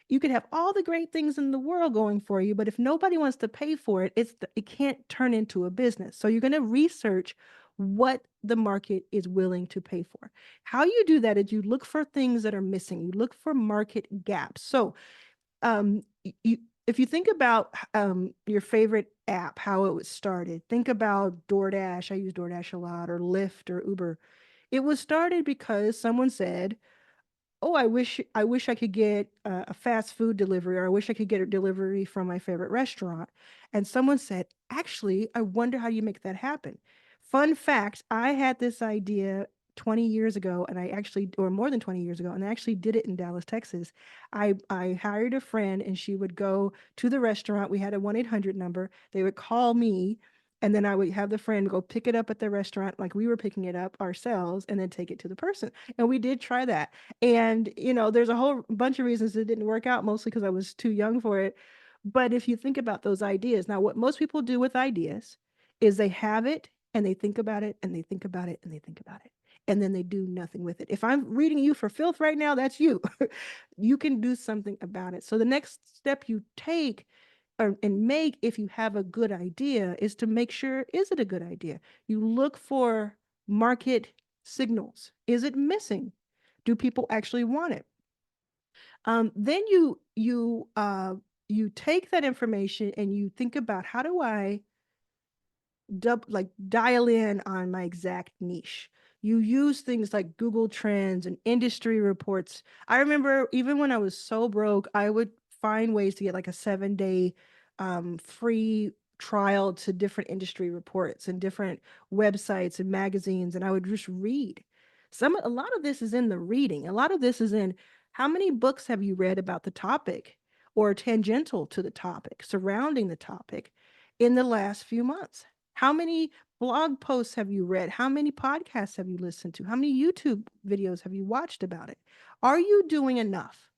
You could have all the great things in the world going for you, but if nobody wants to pay for it, it can't turn into a business. So you're going to research what the market is willing to pay for. How you do that is you look for things that are missing. You look for market gaps. So you if you think about your favorite app, how it was started, think about DoorDash. I use DoorDash a lot, or Lyft or Uber. It was started because someone said, oh, I wish I could get a fast food delivery, or I wish I could get a delivery from my favorite restaurant. And someone said, actually, I wonder how you make that happen. Fun fact, I had this idea 20 years ago, and I actually, or more than 20 years ago, and I actually did it in Dallas, Texas. I hired a friend, and she would go to the restaurant. We had a 1-800 number. They would call me, and then I would have the friend go pick it up at the restaurant like we were picking it up ourselves, and then take it to the person. And we did try that. And, there's a whole bunch of reasons it didn't work out, mostly because I was too young for it. But if you think about those ideas, now what most people do with ideas is they have it and they think about it and they think about it and they think about it. And then they do nothing with it. If I'm reading you for filth right now, that's you. You can do something about it. So the next step you take and make, if you have a good idea, is to make sure, is it a good idea? You look for market signals. Is it missing? Do people actually want it? Then you take that information and you think about, how do I dial in on my exact niche. You use things like Google Trends and industry reports. I remember even when I was so broke, I would find ways to get like a 7-day free trial to different industry reports and different websites and magazines, and I would just read. A lot of this is in the reading. A lot of this is in, how many books have you read about the topic or tangential to the topic, surrounding the topic in the last few months? How many blog posts have you read? How many podcasts have you listened to? How many YouTube videos have you watched about it? Are you doing enough?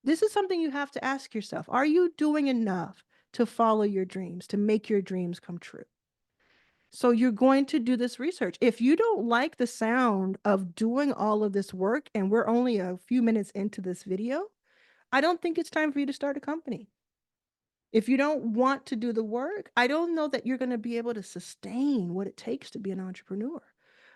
This is something you have to ask yourself. Are you doing enough to follow your dreams, to make your dreams come true? So you're going to do this research. If you don't like the sound of doing all of this work, and we're only a few minutes into this video, I don't think it's time for you to start a company. If you don't want to do the work, I don't know that you're going to be able to sustain what it takes to be an entrepreneur.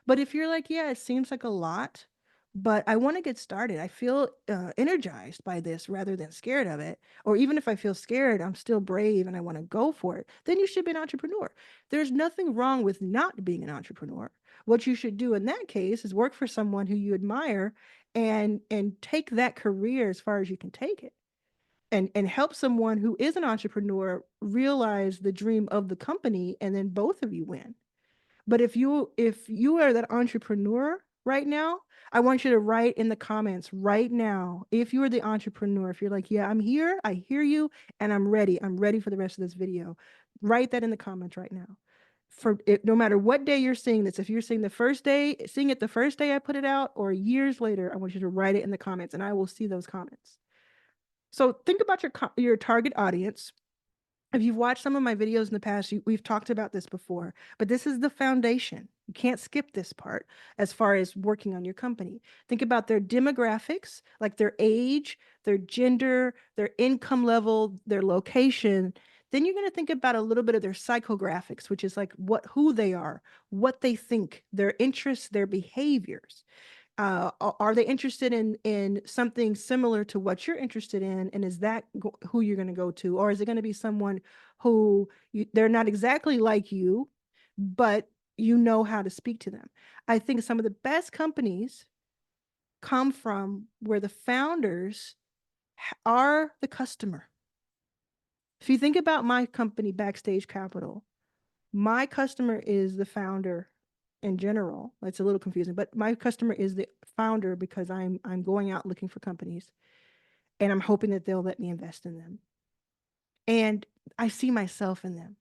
But if you're like, yeah, it seems like a lot, but I want to get started. I feel energized by this rather than scared of it. Or even if I feel scared, I'm still brave and I want to go for it. Then you should be an entrepreneur. There's nothing wrong with not being an entrepreneur. What you should do in that case is work for someone who you admire, and take that career as far as you can take it, and help someone who is an entrepreneur realize the dream of the company, and then both of you win. But if you are that entrepreneur right now, I want you to write in the comments right now, if you are the entrepreneur, if you're like, yeah, I'm here, I hear you, and I'm ready for the rest of this video. Write that in the comments right now. For it, no matter what day you're seeing this, if you're seeing it the first day I put it out, or years later, I want you to write it in the comments, and I will see those comments. So think about your target audience. If you've watched some of my videos in the past, we've talked about this before, but this is the foundation. You can't skip this part as far as working on your company. Think about their demographics, like their age, their gender, their income level, their location. Then you're going to think about a little bit of their psychographics, which is like who they are, what they think, their interests, their behaviors. Are they interested in something similar to what you're interested in, and is that who you're going to go to? Or is it going to be someone who they're not exactly like you, but you know how to speak to them? I think some of the best companies come from where the founders are the customer. If you think about my company, Backstage Capital, my customer is the founder in general. It's a little confusing, but my customer is the founder, because I'm going out looking for companies, and I'm hoping that they'll let me invest in them. And I see myself in them.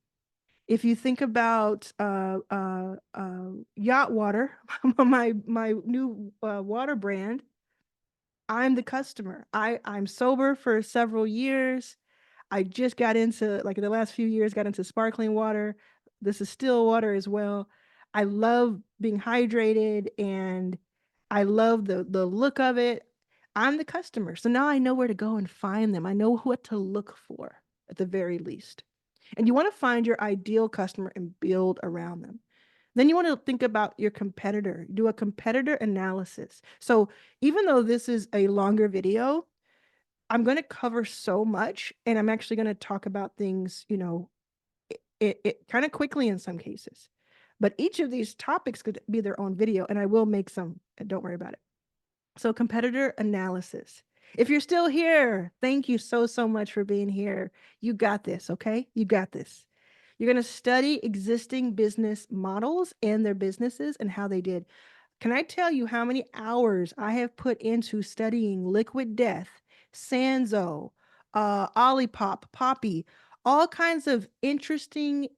If you think about Yacht Water, my new water brand, I'm the customer. I'm sober for several years. I just got into, like, in the last few years, got into sparkling water. This is still water as well. I love being hydrated, and I love the look of it. I'm the customer. So now I know where to go and find them. I know what to look for at the very least. And you want to find your ideal customer and build around them. Then you want to think about your competitor, do a competitor analysis. So even though this is a longer video, I'm going to cover so much and I'm actually going to talk about things, it kind of quickly in some cases. But each of these topics could be their own video, and I will make some. Don't worry about it. So, competitor analysis. If you're still here, thank you so, so much for being here. You got this, okay? You got this. You're going to study existing business models and their businesses and how they did. Can I tell you how many hours I have put into studying Liquid Death, Sanzo, Olipop, Poppy, all kinds of interesting,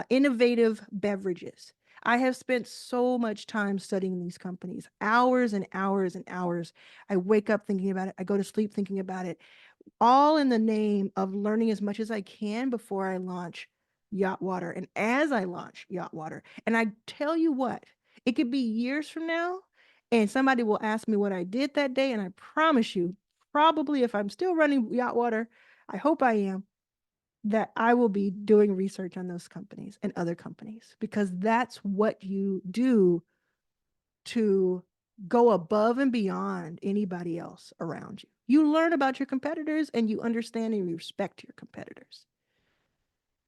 innovative beverages. I have spent so much time studying these companies, hours and hours and hours. I wake up thinking about it. I go to sleep thinking about it, all in the name of learning as much as I can before I launch Yacht Water and as I launch Yacht Water. And I tell you what, it could be years from now and somebody will ask me what I did that day. And I promise you, probably if I'm still running Yacht Water, I hope I am, that I will be doing research on those companies and other companies because that's what you do to go above and beyond anybody else around you. You learn about your competitors and you understand and you respect your competitors.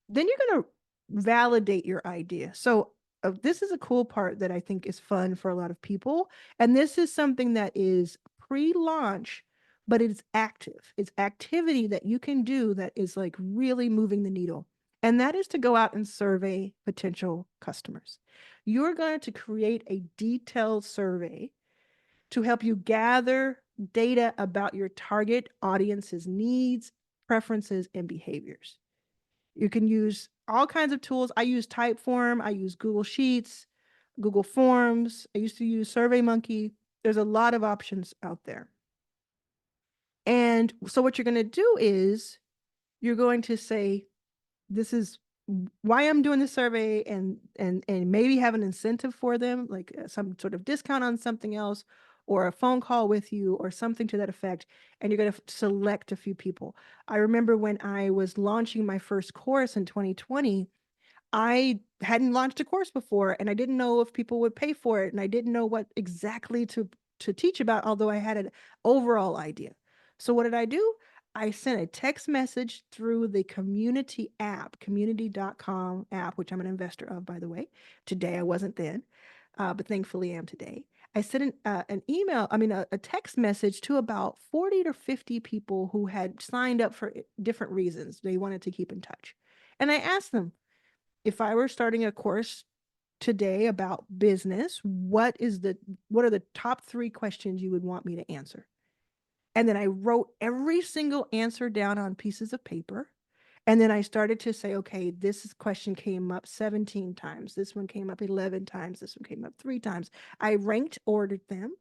Then you're going to validate your idea. So, this is a cool part that I think is fun for a lot of people. And this is something that is pre launch, but it's active. It's activity that you can do that is like really moving the needle. And that is to go out and survey potential customers. You're going to create a detailed survey to help you gather data about your target audience's needs, preferences, and behaviors. You can use all kinds of tools. I use Typeform, I use Google Sheets, Google Forms. I used to use SurveyMonkey. There's a lot of options out there. And so what you're going to do is you're going to say, this is why I'm doing this survey, and maybe have an incentive for them, like some sort of discount on something else, or a phone call with you, or something to that effect. And you're going to select a few people. I remember when I was launching my first course in 2020, I hadn't launched a course before and I didn't know if people would pay for it and I didn't know what exactly to teach about, although I had an overall idea. So what did I do? I sent a text message through the community app, community.com app, which I'm an investor of, by the way. Today I wasn't then, but thankfully I am today. I sent an email, a text message to about 40 to 50 people who had signed up for different reasons. They wanted to keep in touch. And I asked them, if I were starting a course today about business, what are the top 3 questions you would want me to answer? And then I wrote every single answer down on pieces of paper. And then I started to say, okay, this question came up 17 times. This one came up 11 times. This one came up 3 times. I ranked ordered them.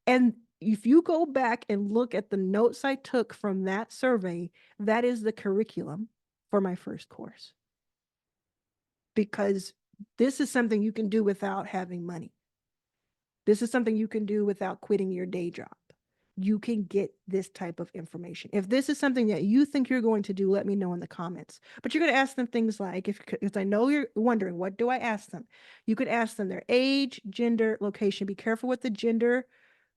And if you go back and look at the notes I took from that survey, that is the curriculum for my first course. Because this is something you can do without having money. This is something you can do without quitting your day job. You can get this type of information. If this is something that you think you're going to do, let me know in the comments. But you're going to ask them things like, because I know you're wondering, what do I ask them? You could ask them their age, gender, location. Be careful with the gender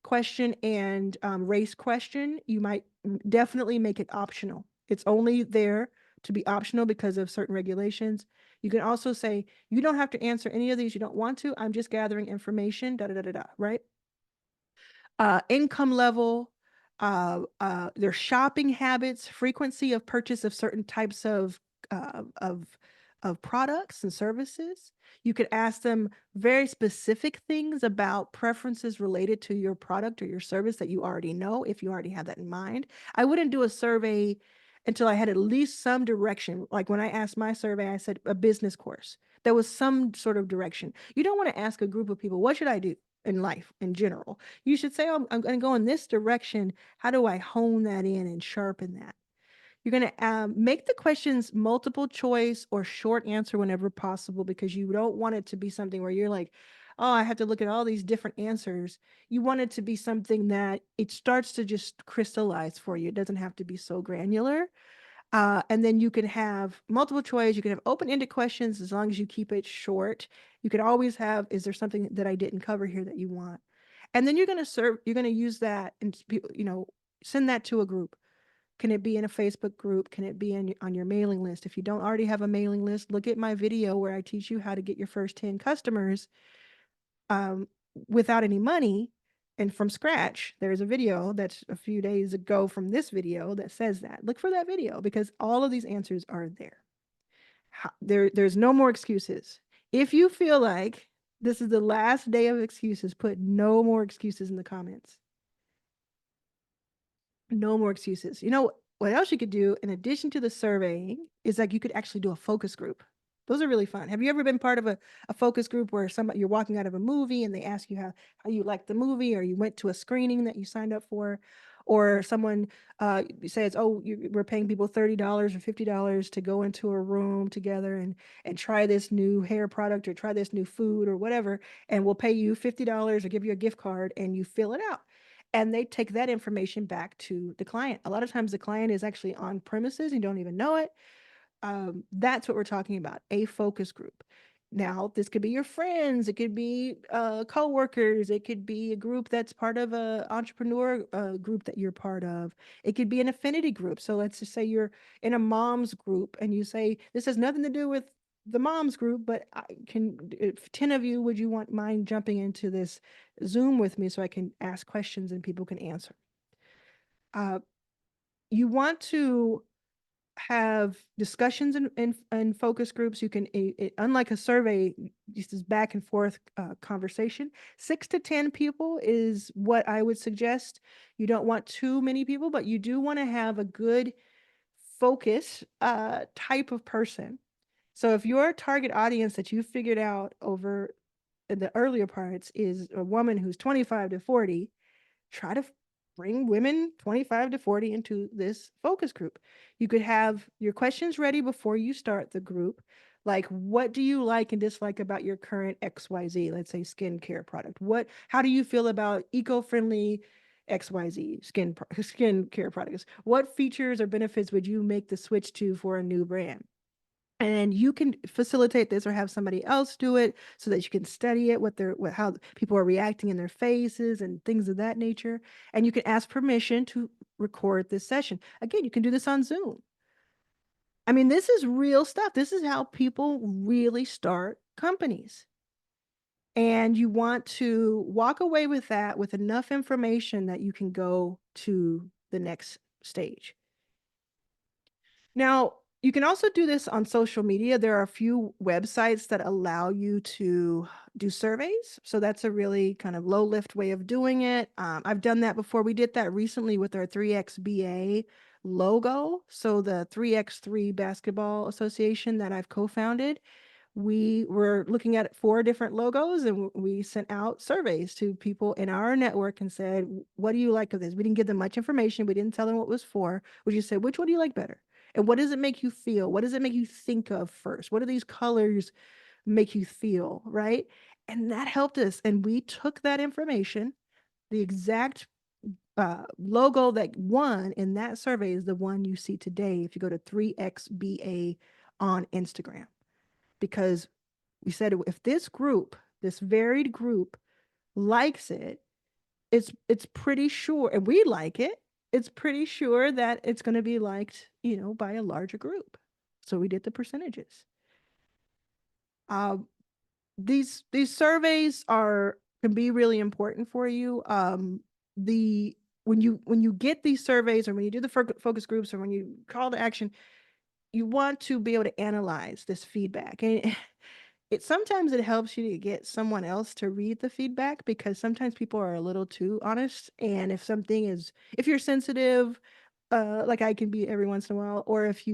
question and race question. You might definitely make it optional. It's only there to be optional because of certain regulations. You can also say, you don't have to answer any of these. You don't want to. I'm just gathering information, right? Income level, their shopping habits, frequency of purchase of certain types uh, of of products and services. You could ask them very specific things about preferences related to your product or your service that you already know, if you already have that in mind. I wouldn't do a survey until I had at least some direction. Like when I asked my survey, I said a business course. There was some sort of direction. You don't want to ask a group of people, what should I do in life in general? You should say, oh, I'm going to go in this direction. How do I hone that in and sharpen that? You're going to make the questions multiple choice or short answer whenever possible, because you don't want it to be something where you're like, oh, I have to look at all these different answers. You want it to be something that it starts to just crystallize for you. It doesn't have to be so granular. And then you can have multiple choice. You can have open-ended questions as long as you keep it short. You can always have, is there something that I didn't cover here that you want? And then you're going to use that and, send that to a group. Can it be in a Facebook group? Can it be on your mailing list? If you don't already have a mailing list, look at my video where I teach you how to get your first 10 customers um, without any money and from scratch. There's a video that's a few days ago from this video that says that. Look for that video because all of these answers are there. There's no more excuses. If you feel like this is the last day of excuses, put no more excuses in the comments. No more excuses. You know what else you could do in addition to the surveying is like you could actually do a focus group. Those are really fun. Have you ever been part of a focus group where somebody you're walking out of a movie and they ask you how you liked the movie, or you went to a screening that you signed up for, or someone says, oh, we're paying people $30 or $50 to go into a room together and try this new hair product or try this new food or whatever, and we'll pay you $50 or give you a gift card and you fill it out, and they take that information back to the client. A lot of times the client is actually on premises, you don't even know it. That's what we're talking about, a focus group. Now, this could be your friends, it could be co-workers, it could be a group that's part of a entrepreneur group that you're part of. It could be an affinity group. So let's just say you're in a mom's group and you say, this has nothing to do with the mom's group, but I can, if 10 of you, would you mind jumping into this Zoom with me so I can ask questions and people can answer? Uh, you want to have discussions in focus groups. You can, unlike a survey, this is back and forth conversation. 6 to 10 people is what I would suggest. You don't want too many people, but you do want to have a good focus type of person. So if your target audience that you figured out over the earlier parts is a woman who's 25 to 40, try to bring women 25 to 40 into this focus group. You could have your questions ready before you start the group. Like, what do you like and dislike about your current XYZ, let's say skincare product? How do you feel about eco-friendly XYZ skincare products? What features or benefits would you make the switch to for a new brand? And you can facilitate this or have somebody else do it so that you can study it, how people are reacting in their faces and things of that nature. And you can ask permission to record this session. Again, you can do this on Zoom. I mean, this is real stuff. This is how people really start companies. And you want to walk away with that with enough information that you can go to the next stage. Now, you can also do this on social media. There are a few websites that allow you to do surveys. So that's a really kind of low lift way of doing it. I've done that before. We did that recently with our 3XBA logo. So the 3x3 Basketball Association that I've co-founded, we were looking at 4 different logos and we sent out surveys to people in our network and said, what do you like of this? We didn't give them much information. We didn't tell them what it was for. We just said, which one do you like better? And what does it make you feel? What does it make you think of first? What do these colors make you feel, right? And that helped us. And we took that information, the exact logo that won in that survey is the one you see today if you go to 3XBA on Instagram. Because we said if this group, this varied group, likes it, it's pretty sure, and we like it, it's pretty sure that it's going to be liked, by a larger group. So we did the percentages. These surveys can be really important for you. The when you get these surveys, or when you do the focus groups, or when you call to action, you want to be able to analyze this feedback. And sometimes it helps you to get someone else to read the feedback, because sometimes people are a little too honest. And if you're sensitive, like I can be every once in a while, or if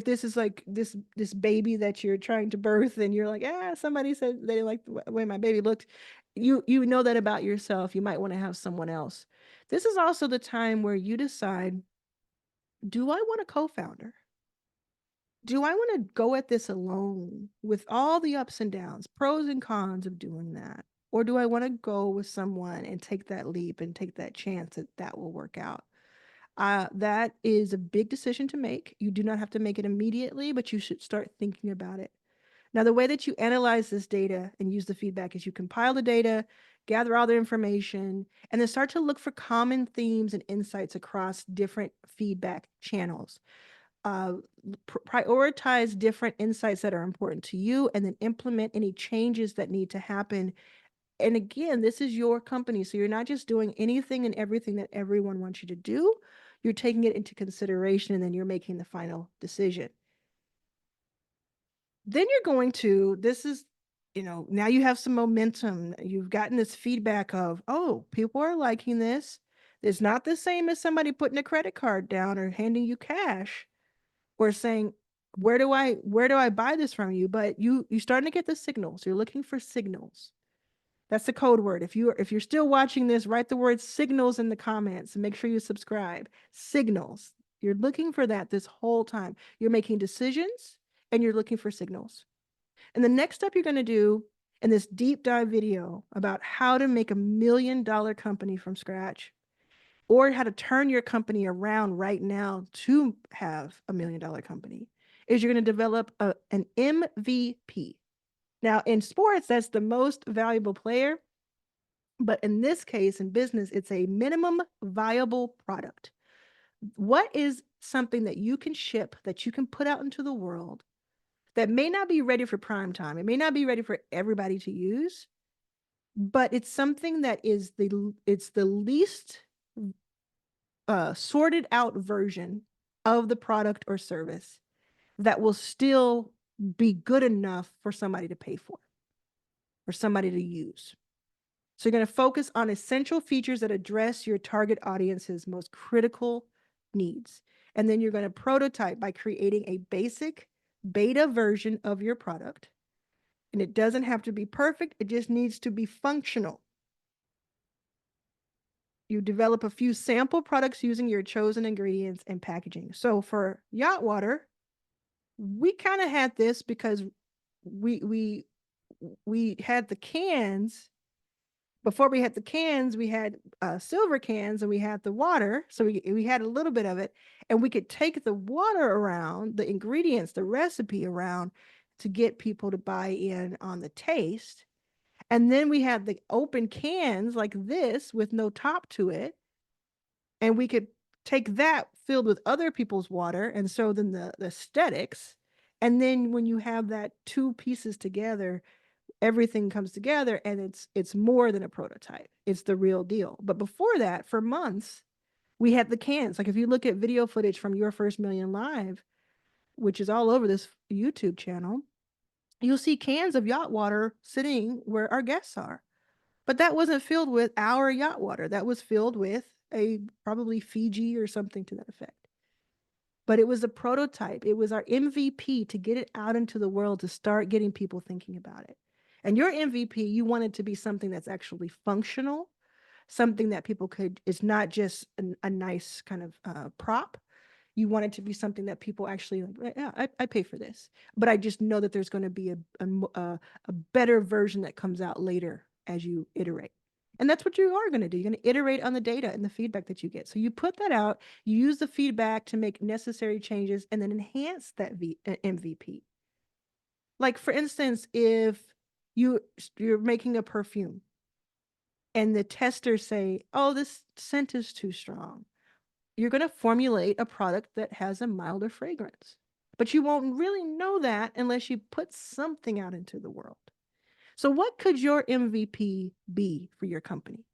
this is like this baby that you're trying to birth and you're like, somebody said they like the way my baby looked, you know that about yourself, you might want to have someone else. This is also the time where you decide, do I want a co-founder? Do I want to go at this alone with all the ups and downs, pros and cons of doing that? Or do I want to go with someone and take that leap and take that chance that that will work out? That is a big decision to make. You do not have to make it immediately, but you should start thinking about it. Now, the way that you analyze this data and use the feedback is you compile the data, gather all the information, and then start to look for common themes and insights across different feedback channels. Uh, Prioritize different insights that are important to you, and then implement any changes that need to happen. And again, this is your company, so you're not just doing anything and everything that everyone wants you to do. You're taking it into consideration, and then you're making the final decision. Then you're going to, this is, now you have some momentum. You've gotten this feedback of, oh, people are liking this. It's not the same as somebody putting a credit card down or handing you cash or saying, where do I buy this from you? But you're starting to get the signals. You're looking for signals. That's the code word. If you're still watching this, write the word signals in the comments and make sure you subscribe. Signals. You're looking for that this whole time. You're making decisions and you're looking for signals. And the next step you're going to do in this deep dive video about how to make $1 million company from scratch or how to turn your company around right now to have $1 million company is you're going to develop an MVP. Now, in sports, that's the most valuable player. But in this case, in business, it's a minimum viable product. What is something that you can ship, that you can put out into the world that may not be ready for prime time? It may not be ready for everybody to use, but it's something that is the least sorted out version of the product or service that will still be good enough for somebody to pay for somebody to use. So you're going to focus on essential features that address your target audience's most critical needs. And then you're going to prototype by creating a basic beta version of your product. And it doesn't have to be perfect, it just needs to be functional. You develop a few sample products using your chosen ingredients and packaging. So for yacht water, we kind of had this because we had the cans. Before we had the cans, we had silver cans and we had the water. So we had a little bit of it, and we could take the water around, the ingredients, the recipe around to get people to buy in on the taste. And then we had the open cans like this with no top to it. And we could take that filled with other people's water and show them the aesthetics. And then when you have that two pieces together, everything comes together and it's more than a prototype. It's the real deal. But before that, for months, we had the cans. Like if you look at video footage from Your First Million Live, which is all over this YouTube channel, you'll see cans of yacht water sitting where our guests are. But that wasn't filled with our yacht water. That was filled with a probably Fiji or something to that effect. But it was a prototype. It was our MVP to get it out into the world to start getting people thinking about it. And your MVP, you want it to be something that's actually functional, something that people could, it's not just a nice kind of prop. You want it to be something that people actually like, yeah, I pay for this. But I just know that there's going to be a better version that comes out later as you iterate. And that's what you are going to do. You're going to iterate on the data and the feedback that you get. So you put that out, you use the feedback to make necessary changes and then enhance that MVP. Like for instance, if you're making a perfume and the testers say, "Oh, this scent is too strong." You're going to formulate a product that has a milder fragrance. But you won't really know that unless you put something out into the world. So what could your MVP be for your company?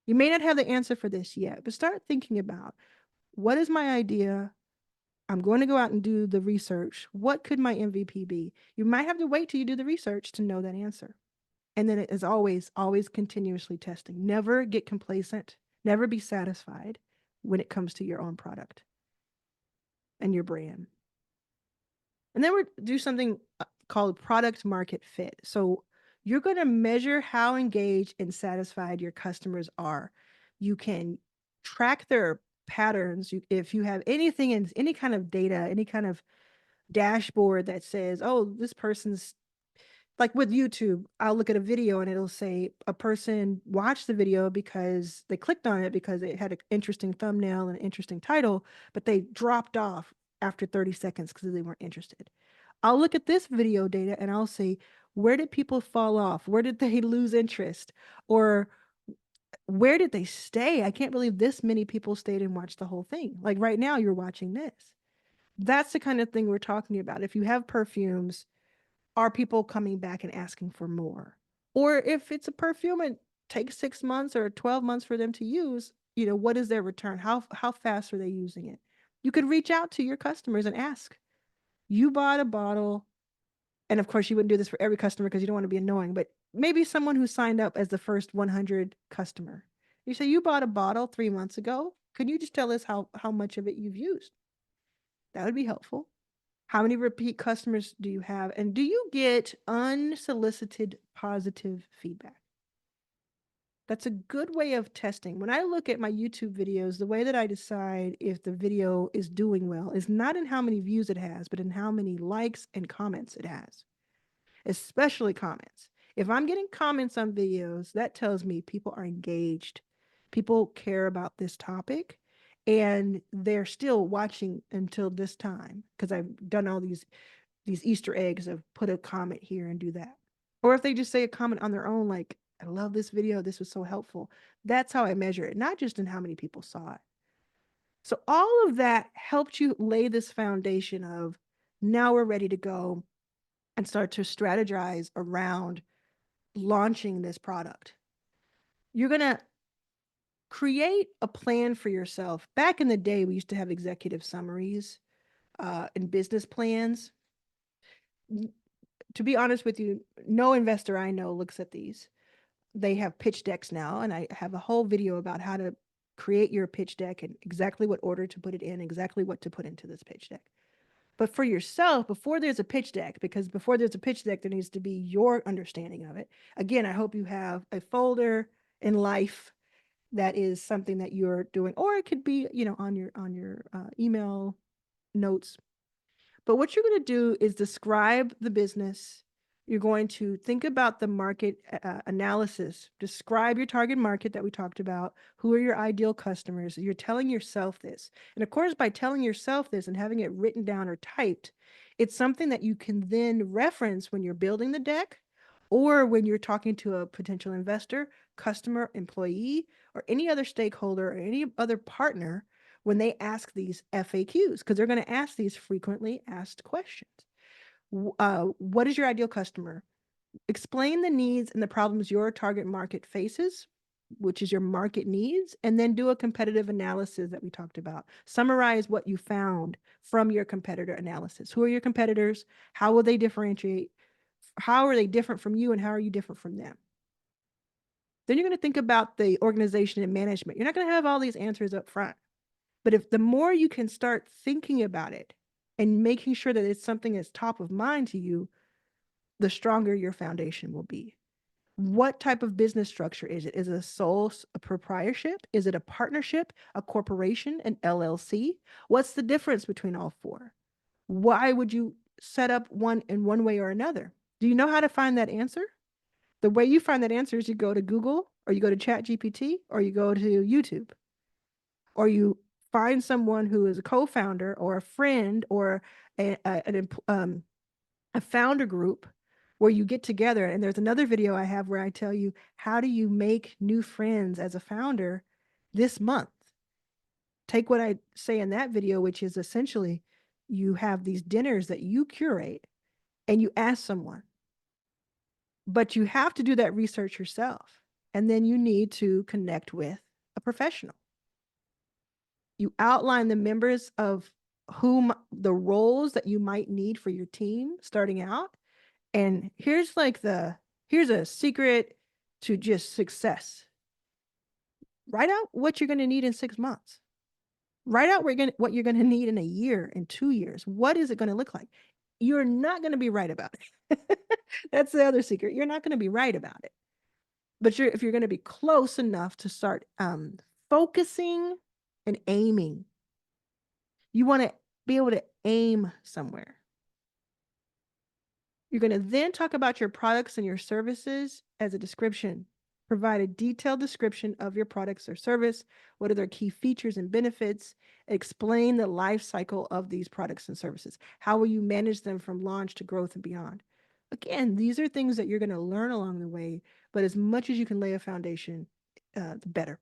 You may not have the answer for this yet, but start thinking about, what is my idea? I'm going to go out and do the research. What could my MVP be? You might have to wait till you do the research to know that answer. And then it is always continuously testing. Never get complacent. Never be satisfied when it comes to your own product and your brand. And then we do something called product market fit. So you're going to measure how engaged and satisfied your customers are. You can track their patterns. If you have anything in any kind of data, any kind of dashboard that says, oh, this person's, like with YouTube, I'll look at a video and it'll say a person watched the video because they clicked on it because it had an interesting thumbnail and an interesting title, but they dropped off after 30 seconds because they weren't interested. I'll look at this video data and I'll say, where did people fall off? Where did they lose interest? Or where did they stay? I can't believe this many people stayed and watched the whole thing. Like right now, you're watching this. That's the kind of thing we're talking about. If you have perfumes, are people coming back and asking for more? Or if it's a perfume and takes 6 months or 12 months for them to use, what is their return? How fast are they using it? You could reach out to your customers and ask. You bought a bottle, and of course you wouldn't do this for every customer because you don't want to be annoying, but maybe someone who signed up as the first 100 customer. You say you bought a bottle 3 months ago. Can you just tell us how much of it you've used? That would be helpful. How many repeat customers do you have? And do you get unsolicited positive feedback? That's a good way of testing. When I look at my YouTube videos, the way that I decide if the video is doing well is not in how many views it has, but in how many likes and comments it has, especially comments. If I'm getting comments on videos, that tells me people are engaged. People care about this topic and they're still watching until this time because I've done all these Easter eggs of put a comment here and do that. Or if they just say a comment on their own, like, I love this video, this was so helpful. That's how I measure it, not just in how many people saw it. So all of that helped you lay this foundation of now we're ready to go and start to strategize around launching this product. You're going to create a plan for yourself. Back in the day, we used to have executive summaries and business plans. To be honest with you, no investor I know looks at these. They have pitch decks now, and I have a whole video about how to create your pitch deck and exactly what order to put it in, exactly what to put into this pitch deck. But for yourself, before there's a pitch deck, because before there's a pitch deck, there needs to be your understanding of it. Again, I hope you have a folder in life that is something that you're doing, or it could be, on your email notes. But what you're going to do is describe the business. You're going to think about the market analysis, describe your target market that we talked about. Who are your ideal customers? You're telling yourself this. And of course, by telling yourself this and having it written down or typed, it's something that you can then reference when you're building the deck or when you're talking to a potential investor, customer, employee, or any other stakeholder or any other partner when they ask these FAQs, because they're going to ask these frequently asked questions. What is your ideal customer? Explain the needs and the problems your target market faces, which is your market needs, and then do a competitive analysis that we talked about. Summarize what you found from your competitor analysis. Who are your competitors? How will they differentiate? How are they different from you, and how are you different from them? Then you're going to think about the organization and management. You're not going to have all these answers up front. But if the more you can start thinking about it and making sure that it's something that's top of mind to you, the stronger your foundation will be. What type of business structure is it? Is it a proprietorship? Is it a partnership, a corporation, an LLC? What's the difference between all four? Why would you set up one in one way or another? Do you know how to find that answer? The way you find that answer is you go to Google or you go to ChatGPT or you go to YouTube or you find someone who is a co-founder or a friend or a founder group where you get together. And there's another video I have where I tell you, how do you make new friends as a founder this month? Take what I say in that video, which is essentially you have these dinners that you curate and you ask someone, but you have to do that research yourself. And then you need to connect with a professional. You outline the members of whom the roles that you might need for your team starting out. And here's a secret to just success. Write out what you're going to need in 6 months. Write out what you're going to need in a year, in 2 years. What is it going to look like? You're not going to be right about it. That's the other secret. You're not going to be right about it. But if you're going to be close enough to start focusing and aiming, you want to be able to aim somewhere. You're going to then talk about your products and your services as a description. Provide a detailed description of your products or service. What are their key features and benefits? Explain the life cycle of these products and services. How will you manage them from launch to growth and beyond? Again, these are things that you're going to learn along the way, but as much as you can lay a foundation, the better.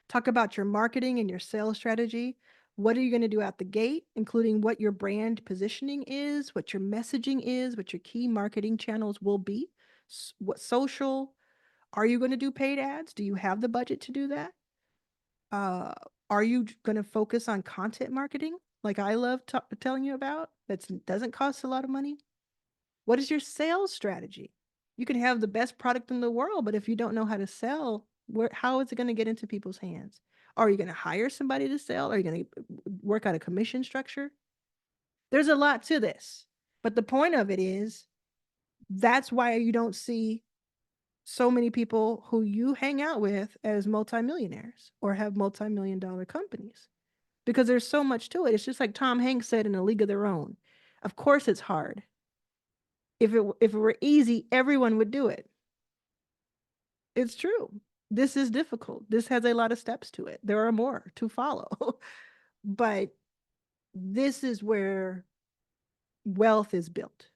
Talk about your marketing and your sales strategy. What are you going to do out the gate, including what your brand positioning is, what your messaging is, what your key marketing channels will be, what social, are you going to do paid ads? Do you have the budget to do that? Uh, are you going to focus on content marketing like I love telling you about that doesn't cost a lot of money? What is your sales strategy? You can have the best product in the world, but if you don't know how to sell, how is it going to get into people's hands? Are you going to hire somebody to sell? Are you going to work out a commission structure? There's a lot to this. But the point of it is that's why you don't see so many people who you hang out with as multimillionaires or have multi-million-dollar companies because there's so much to it. It's just like Tom Hanks said in A League of Their Own. Of course it's hard. If it were easy, everyone would do it. It's true. This is difficult. This has a lot of steps to it. There are more to follow. But this is where wealth is built.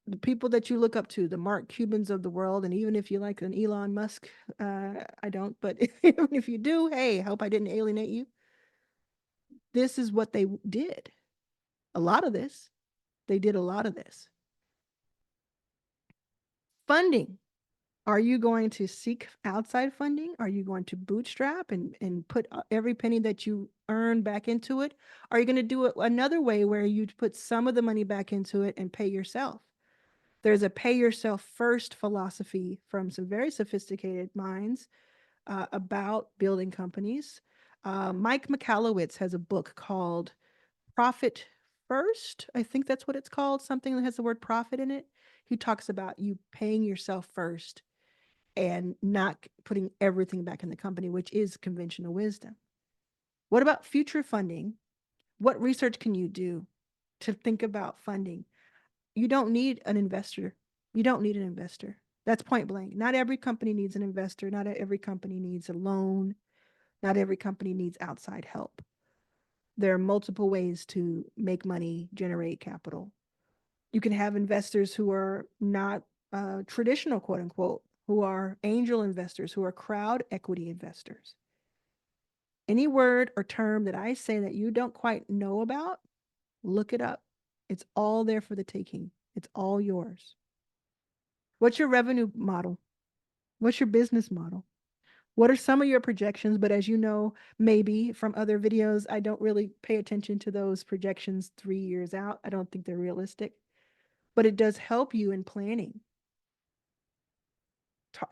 The people that you look up to, the Mark Cubans of the world, and even if you like an Elon Musk, I don't, but even if you do, hey, hope I didn't alienate you. This is what they did. A lot of this. They did a lot of this. Funding. Are you going to seek outside funding? Are you going to bootstrap and put every penny that you earn back into it? Are you going to do it another way where you put some of the money back into it and pay yourself? There's a pay yourself first philosophy from some very sophisticated minds about building companies. Mike Michalowicz has a book called Profit First. I think that's what it's called, something that has the word profit in it. He talks about you paying yourself first and not putting everything back in the company, which is conventional wisdom. What about future funding? What research can you do to think about funding? You don't need an investor. You don't need an investor. That's point blank. Not every company needs an investor. Not every company needs a loan. Not every company needs outside help. There are multiple ways to make money, generate capital. You can have investors who are not traditional, quote unquote, who are angel investors, who are crowd equity investors. Any word or term that I say that you don't quite know about, look it up. It's all there for the taking. It's all yours. What's your revenue model? What's your business model? What are some of your projections? But as you know, maybe from other videos, I don't really pay attention to those projections 3 years out. I don't think they're realistic, but it does help you in planning.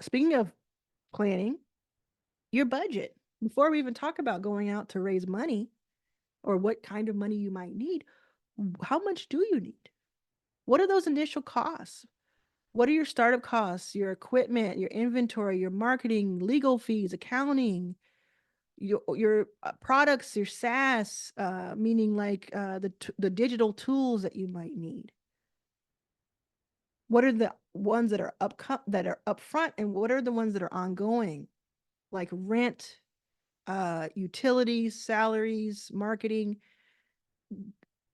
Speaking of planning, your budget. Before we even talk about going out to raise money or what kind of money you might need, how much do you need? What are those initial costs? What are your startup costs, your equipment, your inventory, your marketing, legal fees, accounting, your products, your SaaS, meaning like the digital tools that you might need? What are the ones that are upfront, and what are the ones that are ongoing, like rent, utilities, salaries, marketing?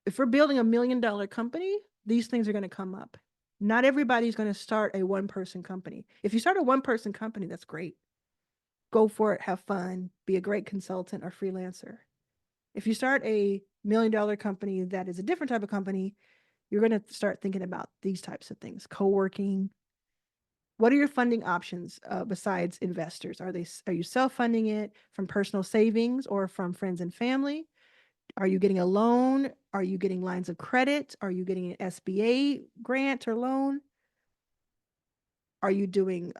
If we're building $1 million company, these things are going to come up. Not everybody's going to start a one-person company. If you start a one-person company, that's great. Go for it, have fun, be a great consultant or freelancer. If you start a $1 million company that is a different type of company, you're going to start thinking about these types of things. Co-working. What are your funding options besides investors? Are you self-funding it from personal savings or from friends and family? Are you getting a loan? Are you getting lines of credit? Are you getting an SBA grant or loan? Are you doing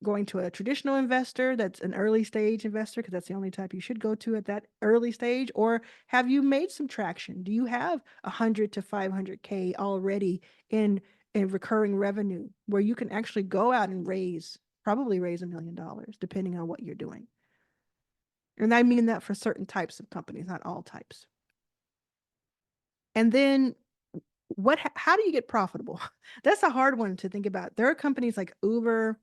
going to a traditional investor that's an early stage investor, because that's the only type you should go to at that early stage? Or have you made some traction? Do you have 100 to 500K already in recurring revenue where you can actually go out and probably raise $1 million, depending on what you're doing? And I mean that for certain types of companies, not all types. And then how do you get profitable? That's a hard one to think about. There are companies like Uber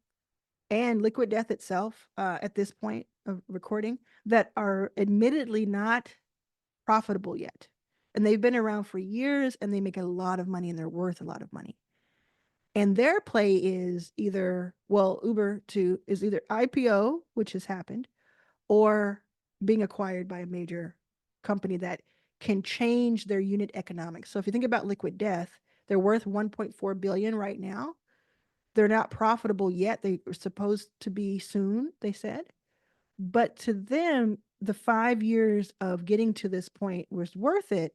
and Liquid Death itself, at this point of recording, that are admittedly not profitable yet. And they've been around for years and they make a lot of money and they're worth a lot of money. And their play is either, well, Uber too is either IPO, which has happened, or being acquired by a major company that can change their unit economics. So if you think about Liquid Death, they're worth 1.4 billion right now. They're not profitable yet. They were supposed to be soon, they said. But to them, the 5 years of getting to this point was worth it,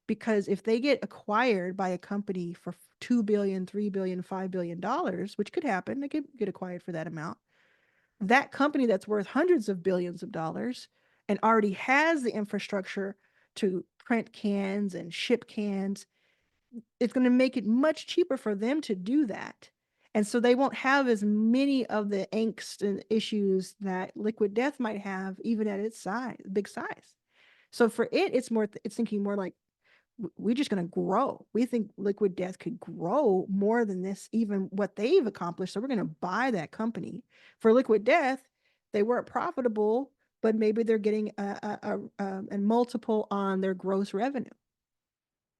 because if they get acquired by a company for 2 billion, 3 billion, $5 billion, which could happen, they could get acquired for that amount. That company that's worth hundreds of billions of dollars and already has the infrastructure to print cans and ship cans, it's going to make it much cheaper for them to do that. And so they won't have as many of the angst and issues that Liquid Death might have, even at its size, big size. So for it, it's thinking more like, we're just going to grow. We think Liquid Death could grow more than this, even what they've accomplished. So we're going to buy that company. For Liquid Death, they weren't profitable, but maybe they're getting a multiple on their gross revenue.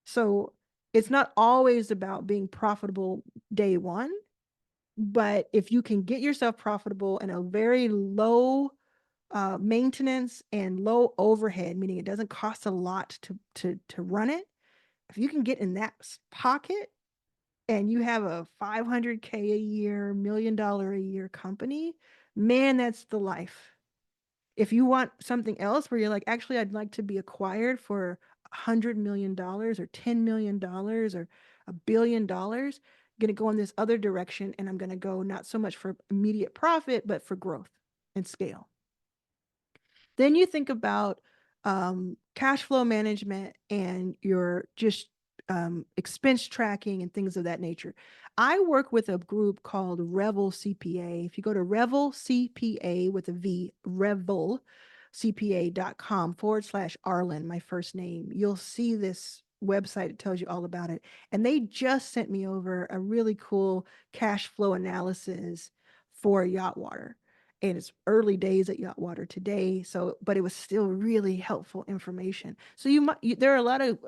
So it's not always about being profitable day one, but if you can get yourself profitable in a very low maintenance and low overhead, meaning it doesn't cost a lot to run it, if you can get in that pocket and you have a 500K a year, $1 million a year company, man, that's the life. If you want something else where you're like, actually, I'd like to be acquired for $100 million or $10 million or $1 billion, I'm going to go in this other direction, and I'm going to go not so much for immediate profit, but for growth and scale. Then you think about cash flow management and your just expense tracking and things of that nature. I work with a group called Revel CPA. If you go to Revel CPA with a V, revelcpa.com/Arlan, my first name, you'll see this website. It tells you all about it. And they just sent me over a really cool cash flow analysis for Yachtwater, and it's early days at Yachtwater today. So, but it was still really helpful information. So there are a lot of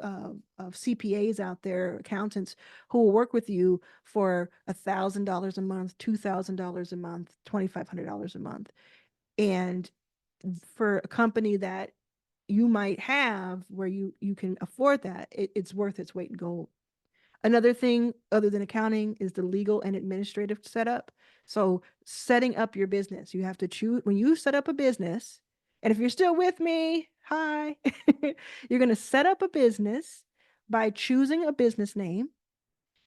CPAs out there, accountants, who will work with you for $1,000 a month, $2,000 a month, $2,500 a month. And for a company that you might have where you can afford that, it's worth its weight in gold. Another thing other than accounting is the legal and administrative setup. So setting up your business, you have to choose when you set up a business. And if you're still with me, hi, you're going to set up a business by choosing a business name.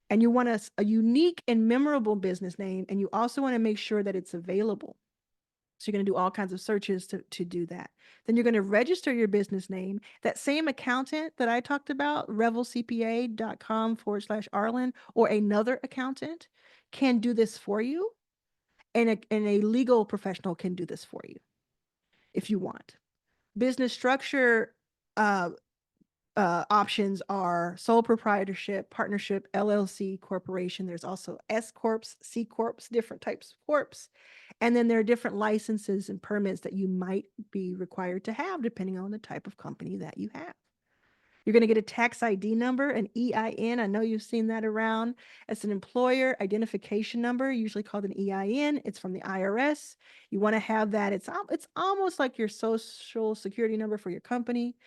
And you want a unique and memorable business name. And you also want to make sure that it's available. So you're going to do all kinds of searches to do that. Then you're going to register your business name. That same accountant that I talked about, revelcpa.com/Arlan, or another accountant can do this for you. And a legal professional can do this for you if you want. Business structure uh, options are sole proprietorship, partnership, LLC, corporation. There's also S corps, C corps, different types of corps. And then there are different licenses and permits that you might be required to have depending on the type of company that you have. You're going to get a tax ID number, an EIN. I know you've seen that around. It's an employer identification number, usually called an EIN. It's from the IRS. You want to have that. It's almost like your social security number for your company,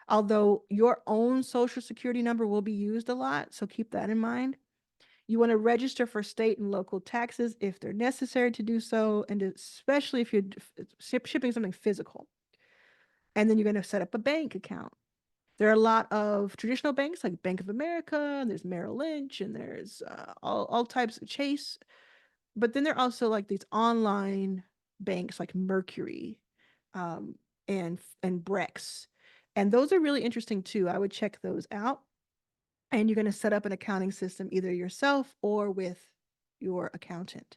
although your own social security number will be used a lot. So keep that in mind. You want to register for state and local taxes if they're necessary to do so, and especially if you're shipping something physical. And then you're going to set up a bank account. There are a lot of traditional banks like Bank of America, and there's Merrill Lynch, and there's all types of Chase. But then there are also like these online banks like Mercury um, and Brex. And those are really interesting too. I would check those out. And you're going to set up an accounting system either yourself or with your accountant.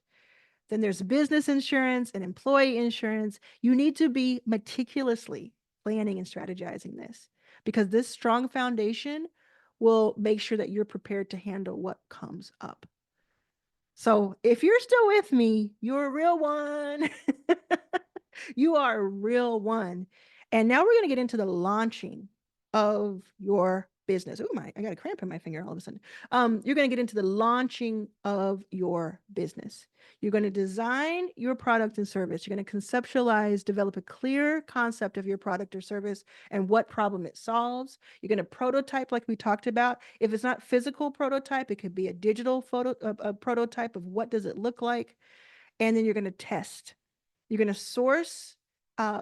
Then there's business insurance and employee insurance. You need to be meticulously planning and strategizing this, because this strong foundation will make sure that you're prepared to handle what comes up. So if you're still with me, you're a real one. You are a real one. And now we're going to get into the launching of your business. Oh my, I got a cramp in my finger all of a sudden. You're going to get into the launching of your business. You're going to design your product and service. You're going to conceptualize, develop a clear concept of your product or service and what problem it solves. You're going to prototype, like we talked about. If it's not physical prototype, it could be a digital a prototype of what does it look like. And then you're going to test. You're going to source uh,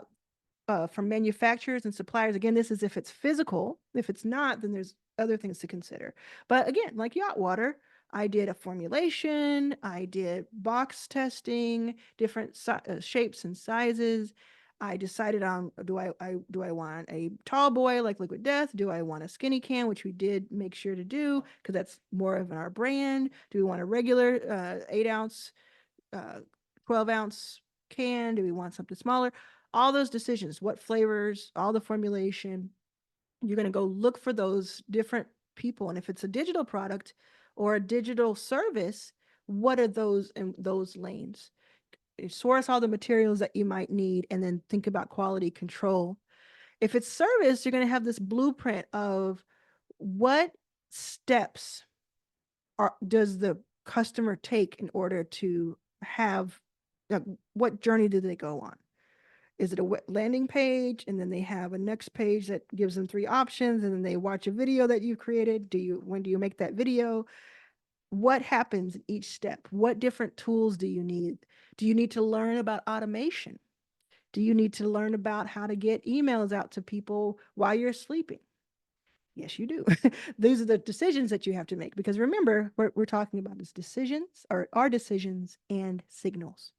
from manufacturers and suppliers. Again, this is if it's physical. If it's not, then there's other things to consider. But again, like yacht water, I did a formulation, I did box testing, different shapes and sizes. I decided on do I want a tall boy like Liquid Death? Do I want a skinny can, which we did make sure to do because that's more of our brand? Do we want a regular 8 ounce, uh, 12 ounce can? Do we want something smaller? All those decisions, what flavors, all the formulation, you're going to go look for those different people. And if it's a digital product or a digital service, what are those in those lanes? Source all the materials that you might need and then think about quality control. If it's service, you're going to have this blueprint of what steps does the customer take in order to have, what journey do they go on? Is it a landing page and then they have a next page that gives them 3 options and then they watch a video that you created? When do you make that video? What happens in each step? What different tools do you need? Do you need to learn about automation? Do you need to learn about how to get emails out to people while you're sleeping? Yes, you do. These are the decisions that you have to make because remember, what we're talking about is decisions or our decisions and signals.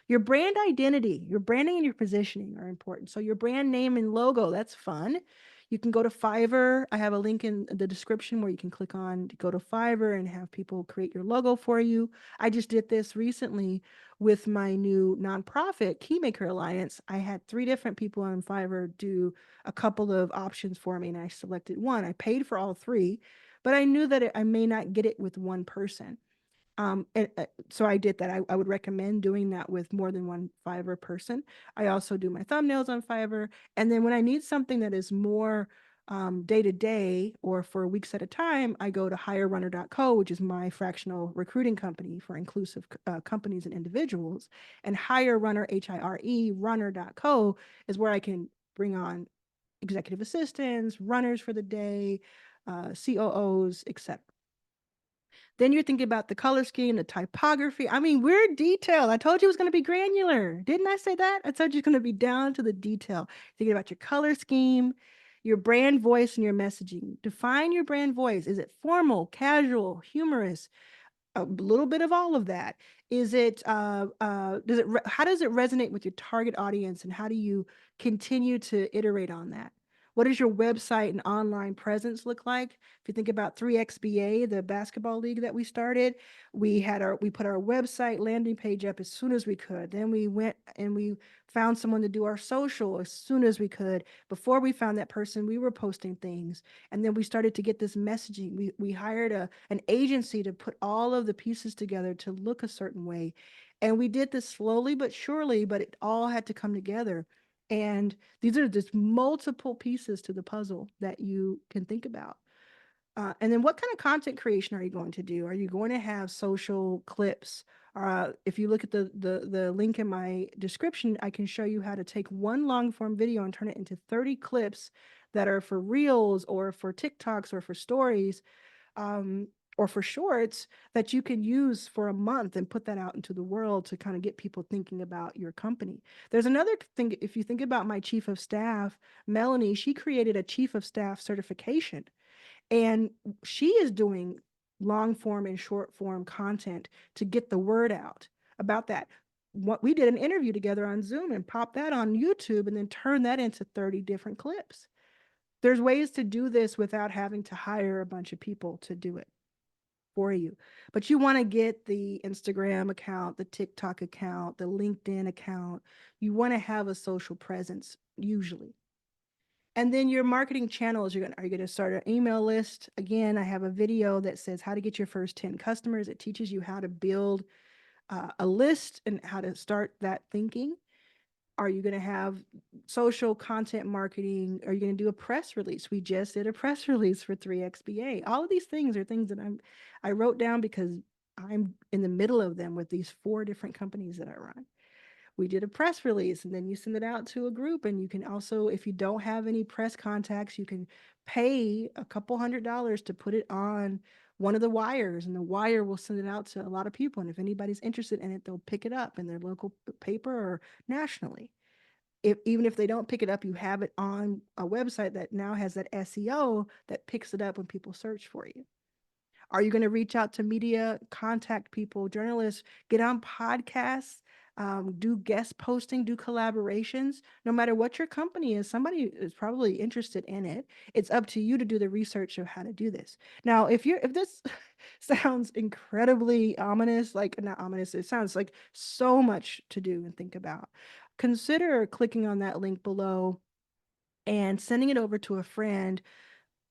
Your brand identity, your branding and your positioning are important. So your brand name and logo, that's fun. You can go to Fiverr. I have a link in the description where you can click on to go to Fiverr and have people create your logo for you. I just did this recently with my new nonprofit, Keymaker Alliance. I had 3 different people on Fiverr do a couple of options for me, and I selected one. I paid for all 3, but I knew that I may not get it with one person. So I did that. I would recommend doing that with more than one Fiverr person. I also do my thumbnails on Fiverr. And then when I need something that is more day to day or for weeks at a time, I go to hirerunner.co, which is my fractional recruiting company for inclusive companies and individuals. And Hire Runner, HIRE, runner.co is where I can bring on executive assistants, runners for the day, COOs, etc. Then you're thinking about the color scheme, the typography. I mean, we're detailed. I told you it was going to be granular. Didn't I say that? I told you it's going to be down to the detail. Thinking about your color scheme, your brand voice, and your messaging. Define your brand voice. Is it formal, casual, humorous? A little bit of all of that. Is it how does it resonate with your target audience and how do you continue to iterate on that? What does your website and online presence look like? If you think about 3XBA, the basketball league that we started, we put our website landing page up as soon as we could. Then we went and we found someone to do our social as soon as we could. Before we found that person, we were posting things. And then we started to get this messaging. We hired an agency to put all of the pieces together to look a certain way. And we did this slowly but surely, but it all had to come together. And these are just multiple pieces to the puzzle that you can think about. And then what kind of content creation are you going to do? Are you going to have social clips? If you look at the link in my description, I can show you how to take one long form video and turn it into 30 clips that are for reels or for TikToks or for stories, or for shorts that you can use for a month and put that out into the world to kind of get people thinking about your company. There's another thing, if you think about my chief of staff, Melanie, she created a chief of staff certification. And she is doing long form and short form content to get the word out about that. What we did an interview together on Zoom and popped that on YouTube and then turned that into 30 different clips. There's ways to do this without having to hire a bunch of people to do it for you. But you want to get the Instagram account, the TikTok account, the LinkedIn account. You want to have a social presence usually. And then your marketing channels, are you going to start an email list? Again, I have a video that says how to get your first 10 customers. It teaches you how to build a list and how to start that thinking. Are you going to have social content marketing? Are you going to do a press release? We just did a press release for 3XBA. All of these things are things that I wrote down because I'm in the middle of them with these 4 different companies that I run. We did a press release, and then you send it out to a group. And you can also, if you don't have any press contacts, you can pay a couple $100 to put it on one of the wires, and the wire will send it out to a lot of people. And if anybody's interested in it, they'll pick it up in their local paper or nationally. Even if they don't pick it up, you have it on a website that now has that SEO that picks it up when people search for you. Are you going to reach out to media, contact people, journalists, get on podcasts, do guest posting, do collaborations? No matter what your company is, somebody is probably interested in it. It's up to you to do the research of how to do this. Now, if this sounds incredibly ominous, like not ominous, it sounds like so much to do and think about. Consider clicking on that link below and sending it over to a friend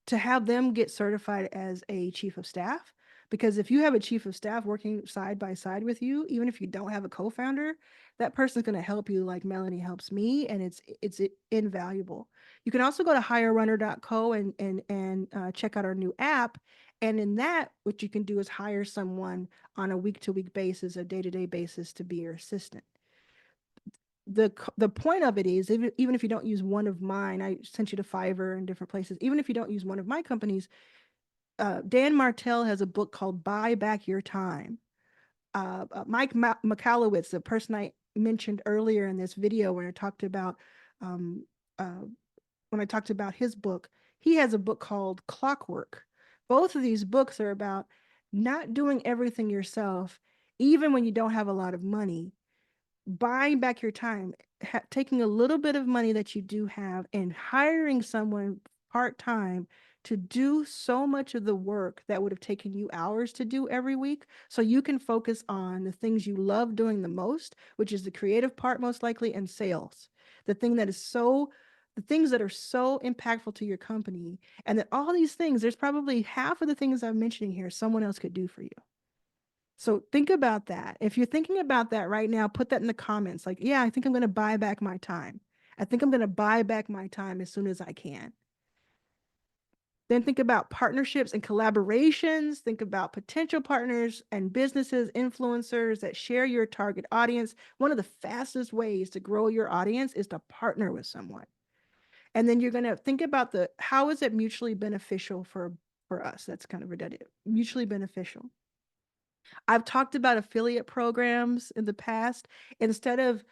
to have them get certified as a chief of staff. Because if you have a chief of staff working side by side with you, even if you don't have a co-founder, that person's going to help you like Melanie helps me, and it's invaluable. You can also go to hirerunner.co and check out our new app. And in that, what you can do is hire someone on a week-to-week basis, a day-to-day basis to be your assistant. The point of it is, even if you don't use one of mine, I sent you to Fiverr and different places. Even if you don't use one of my companies, Dan Martell has a book called Buy Back Your Time. Mike Michalowicz, the person I mentioned earlier in this video um, uh, when I talked about his book, he has a book called Clockwork. Both of these books are about not doing everything yourself, even when you don't have a lot of money, buying back your time, taking a little bit of money that you do have and hiring someone part-time to do so much of the work that would have taken you hours to do every week, so you can focus on the things you love doing the most, which is the creative part most likely, and sales. The thing that is so the things that are so impactful to your company, and that all these things, there's probably half of the things I'm mentioning here someone else could do for you. So think about that. If you're thinking about that right now, put that in the comments. Like, yeah, I think I'm going to buy back my time. I think I'm going to buy back my time as soon as I can. Then think about partnerships and collaborations. Think about potential partners and businesses, influencers that share your target audience. One of the fastest ways to grow your audience is to partner with someone. And then you're going to think about how is it mutually beneficial for us? That's kind of redundant. Mutually beneficial. I've talked about affiliate programs in the past. Instead of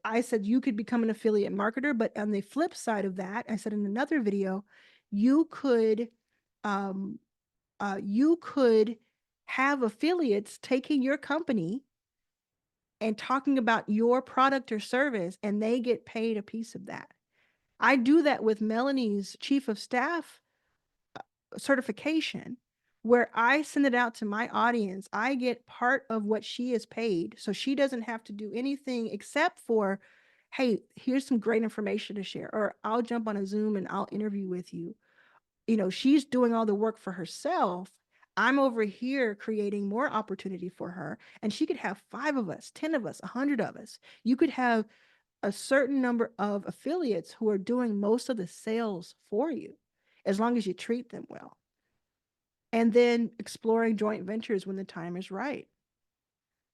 I said you could become an affiliate marketer, but on the flip side of that, I said in another video, you could, um, you could have affiliates taking your company and talking about your product or service, and they get paid a piece of that. I do that with Melanie's chief of staff certification, where I send it out to my audience. I get part of what she is paid. So she doesn't have to do anything except for, hey, here's some great information to share, or I'll jump on a Zoom and I'll interview with you. She's doing all the work for herself. I'm over here creating more opportunity for her. And she could have 5 of us, 10 of us, 100 of us. You could have a certain number of affiliates who are doing most of the sales for you, as long as you treat them well. And then exploring joint ventures when the time is right.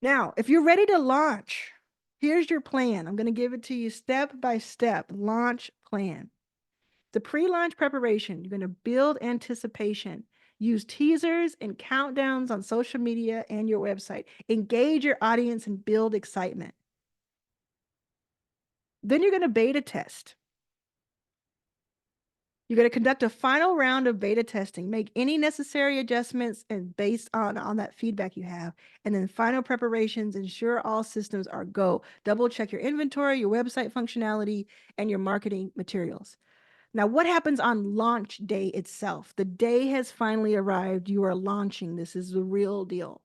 Now, if you're ready to launch, here's your plan. I'm going to give it to you step by step. Launch plan. The pre-launch preparation, you're going to build anticipation. Use teasers and countdowns on social media and your website. Engage your audience and build excitement. Then you're going to beta test. You're going to conduct a final round of beta testing, make any necessary adjustments and based on that feedback you have. And then final preparations, ensure all systems are go. Double check your inventory, your website functionality, and your marketing materials. Now, what happens on launch day itself? The day has finally arrived. You are launching. This is the real deal.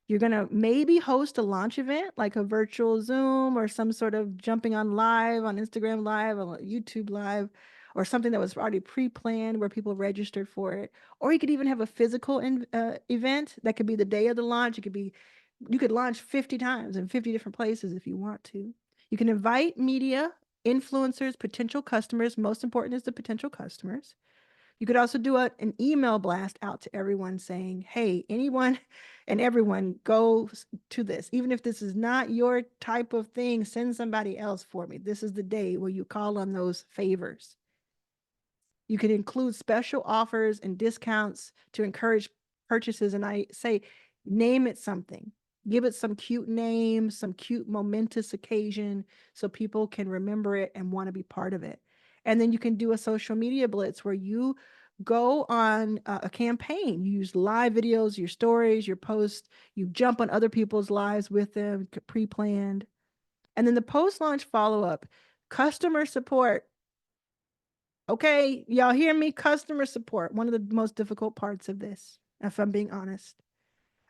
You're going to maybe host a launch event, like a virtual Zoom or some sort of jumping on live on Instagram Live or YouTube Live. or something that was already pre-planned where people registered for it. Or you could even have a physical event that could be the day of the launch. It could be, you could launch 50 times in 50 different places if you want to. You can invite media, influencers, potential customers. Most important is the potential customers. You could also do an email blast out to everyone saying, hey, anyone and everyone go to this. Even if this is not your type of thing, send somebody else for me. This is the day where you call on those favors. You can include special offers and discounts to encourage purchases. And I say, name it something. Give it some cute name, some cute momentous occasion so people can remember it and want to be part of it. And then you can do a social media blitz where you go on a campaign. You use live videos, your stories, your posts, you jump on other people's lives with them, pre-planned. And then the post-launch follow-up, customer support. Okay, y'all hear me? Customer support, one of the most difficult parts of this, if I'm being honest.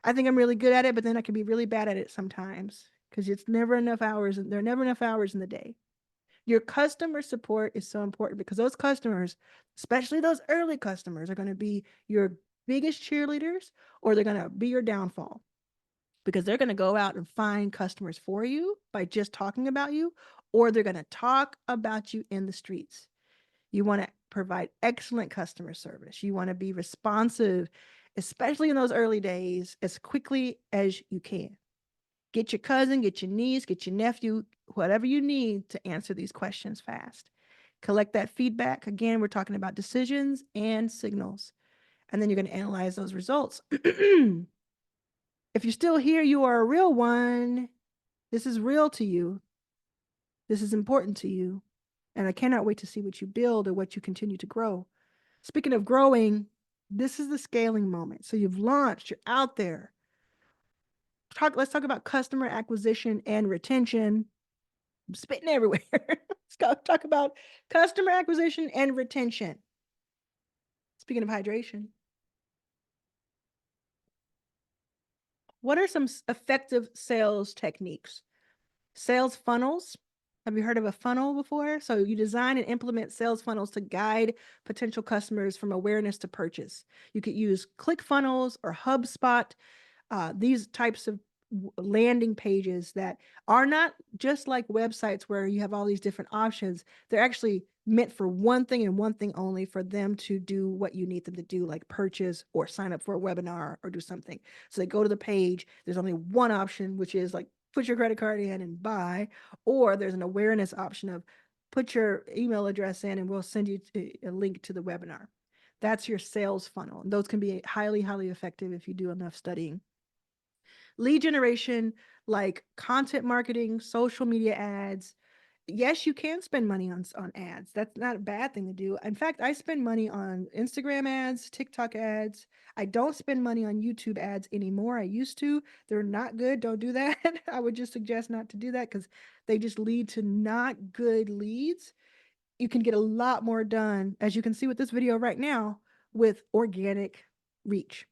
I think I'm really good at it, but then I can be really bad at it sometimes because it's never enough hours. There are never enough hours in the day. Your customer support is so important because those customers, especially those early customers, are going to be your biggest cheerleaders or they're going to be your downfall because they're going to go out and find customers for you by just talking about you, or they're going to talk about you in the streets. You want to provide excellent customer service. You want to be responsive, especially in those early days, as quickly as you can. Get your cousin, get your niece, get your nephew, whatever you need to answer these questions fast. Collect that feedback. Again, we're talking about decisions and signals. And then you're going to analyze those results. If you're still here, you are a real one. This is real to you. This is important to you. And I cannot wait to see what you build or what you continue to grow. Speaking of growing, this is the scaling moment. So you've launched, you're out there. Let's talk about customer acquisition and retention. I'm spitting everywhere. Let's talk about customer acquisition and retention. Speaking of hydration, what are some effective sales techniques? Sales funnels. Have you heard of a funnel before? So you design and implement sales funnels to guide potential customers from awareness to purchase. You could use ClickFunnels or HubSpot, these types of landing pages that are not just like websites where you have all these different options. They're actually meant for one thing and one thing only, for them to do what you need them to do, like purchase or sign up for a webinar or do something. So they go to the page, there's only one option, which is like put your credit card in and buy, or there's an awareness option of put your email address in and we'll send you a link to the webinar. That's your sales funnel. And those can be highly, highly effective if you do enough studying. Lead generation, like content marketing, social media ads. Yes, you can spend money on ads. That's not a bad thing to do. In fact, I spend money on Instagram ads, TikTok ads. I don't spend money on YouTube ads anymore. I used to. They're not good. Don't do that. I would just suggest not to do that because they just lead to not good leads. You can get a lot more done, as you can see with this video right now, with organic reach.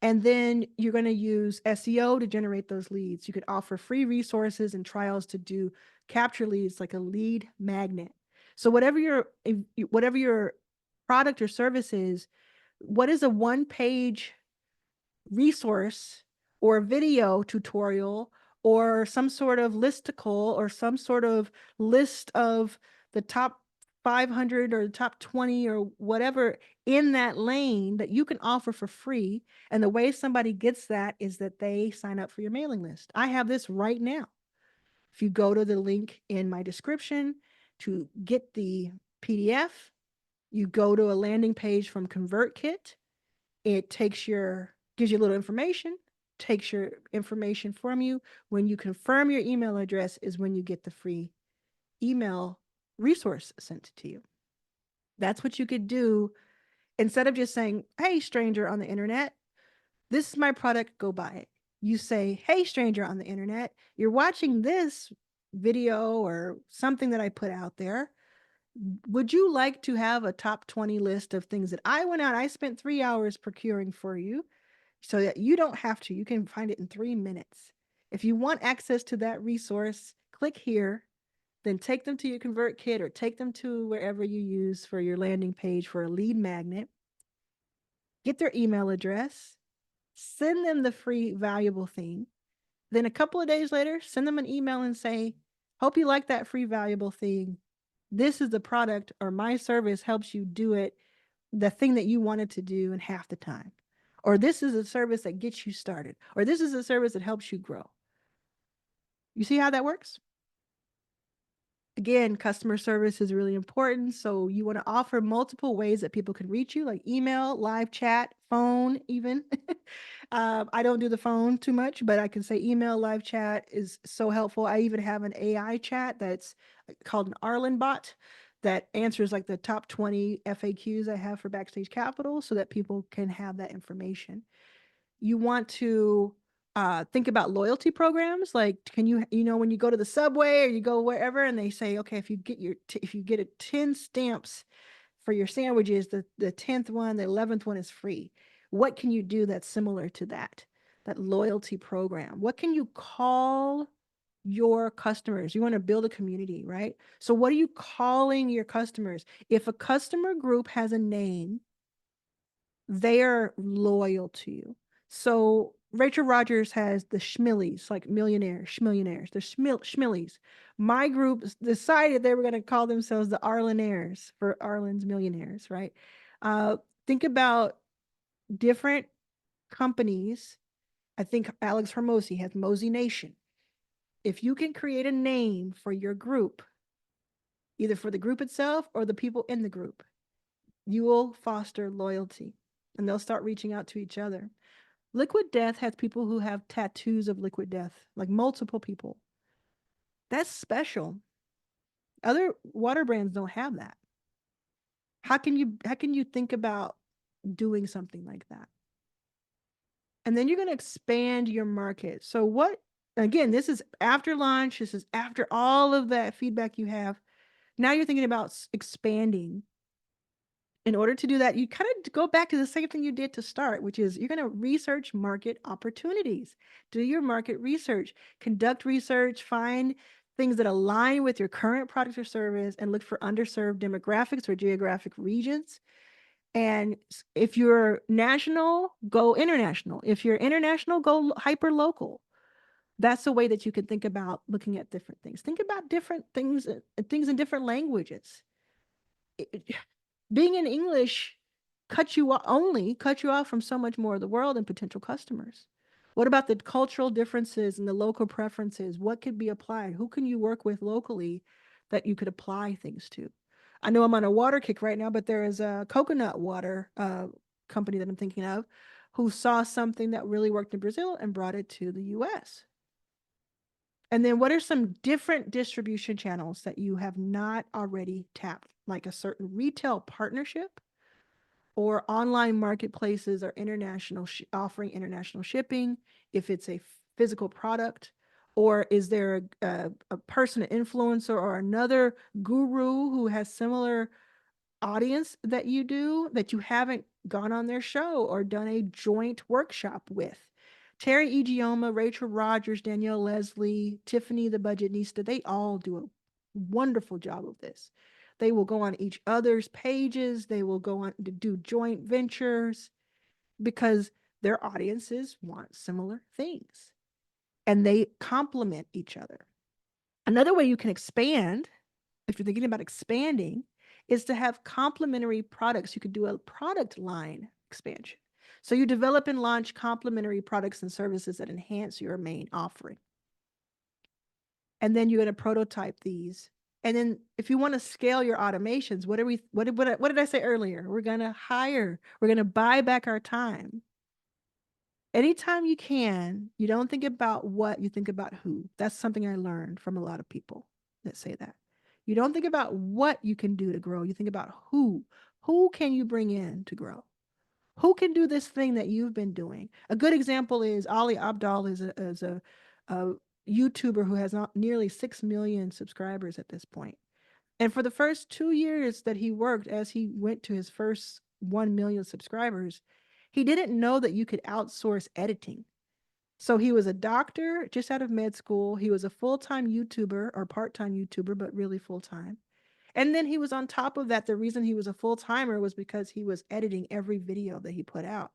And then you're going to use SEO to generate those leads. You could offer free resources and trials to do capture leads, like a lead magnet. So whatever your product or service is, what is a one-page resource or video tutorial or some sort of listicle or some sort of list of the top 500 or the top 20 or whatever in that lane that you can offer for free. And the way somebody gets that is that they sign up for your mailing list. I have this right now. If you go to the link in my description to get the PDF, you go to a landing page from ConvertKit. It gives you a little information, takes your information from you. When you confirm your email address is when you get the free email resource sent to you. That's what you could do instead of just saying, hey, stranger on the internet, this is my product, go buy it. You say, hey, stranger on the internet, you're watching this video or something that I put out there. Would you like to have a top 20 list of things that I spent 3 hours procuring for you so that you don't have to? You can find it in 3 minutes. If you want access to that resource, click here Then take them to your convert kit or take them to wherever you use for your landing page for a lead magnet. Get their email address, send them the free valuable thing. Then a couple of days later, send them an email and say, hope you like that free valuable thing. This is the product or my service helps you do it, the thing that you wanted to do in half the time. Or this is a service that gets you started. Or this is a service that helps you grow. You see how that works? Again, customer service is really important. So you want to offer multiple ways that people can reach you, like email, live chat, phone, even. I don't do the phone too much, but I can say email, live chat is so helpful. I even have an AI chat that's called an Arlan bot that answers like the top 20 FAQs I have for Backstage Capital so that people can have that information. You want to think about loyalty programs. Like, can when you go to the subway or you go wherever, and they say, okay, if you get a 10 stamps for your sandwiches, the 10th one, the 11th one is free. What can you do that's similar to that loyalty program? What can you call your customers? You want to build a community, right? So what are you calling your customers? If a customer group has a name, they're loyal to you. So Rachel Rogers has the Schmillies, like schmillionaires. They're Schmillies. My group decided they were going to call themselves the Arlanaires for Arlan's Millionaires, right? Think about different companies. I think Alex Hermosi has Mosey Nation. If you can create a name for your group, either for the group itself or the people in the group, you will foster loyalty and they'll start reaching out to each other. Liquid Death has people who have tattoos of Liquid Death, like multiple people. That's special. Other water brands don't have that. How can you think about doing something like that? And then you're going to expand your market. So what again, this is after launch, this is after all of that feedback you have. Now you're thinking about expanding. In order to do that, you kind of go back to the same thing you did to start, which is you're going to research market opportunities. Do your market research, conduct research, find things that align with your current product or service, and look for underserved demographics or geographic regions. And if you're national, go international. If you're international, go hyper local. That's a way that you can think about looking at different things. Think about different things in different languages. Being in English cuts you off from so much more of the world and potential customers. What about the cultural differences and the local preferences? What could be applied? Who can you work with locally that you could apply things to? I know I'm on a water kick right now, but there is a coconut water company that I'm thinking of who saw something that really worked in Brazil and brought it to the US. And then what are some different distribution channels that you have not already tapped, like a certain retail partnership or online marketplaces or offering international shipping if it's a physical product? Or is there a person, an influencer, or another guru who has similar audience that you do that you haven't gone on their show or done a joint workshop with? Terry Igioma, Rachel Rogers, Danielle Leslie, Tiffany the Budgetnista, they all do a wonderful job of this. They will go on each other's pages. They will go on to do joint ventures because their audiences want similar things and they complement each other. Another way you can expand, if you're thinking about expanding, is to have complementary products. You could do a product line expansion. So you develop and launch complementary products and services that enhance your main offering. And then you're going to prototype these. And then if you want to scale your automations, what did I say earlier? We're going to hire, we're going to buy back our time. Anytime you can, you don't think about what, you think about who. That's something I learned from a lot of people that say that. You don't think about what you can do to grow. You think about who. Who can you bring in to grow? Who can do this thing that you've been doing? A good example is Ali Abdal a YouTuber who has nearly 6 million subscribers at this point. And for the first 2 years that he worked, as he went to his first 1 million subscribers, he didn't know that you could outsource editing. So he was a doctor just out of med school. He was a full-time YouTuber or part-time YouTuber, but really full-time. And then he was on top of that. The reason he was a full-timer was because he was editing every video that he put out.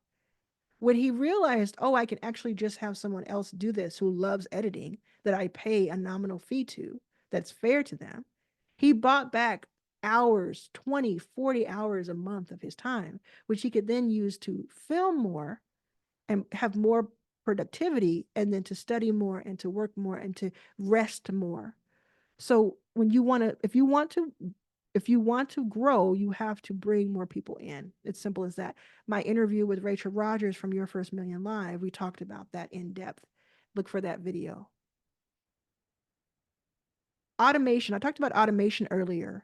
When he realized, oh, I can actually just have someone else do this who loves editing that I pay a nominal fee to, that's fair to them, he bought back hours, 20, 40 hours a month of his time, which he could then use to film more and have more productivity, and then to study more and to work more and to rest more. So when you want to, if you want to grow, you have to bring more people in. It's simple as that. My interview with Rachel Rogers from Your First Million Live, we talked about that in depth. Look for that video. Automation. I talked about automation earlier.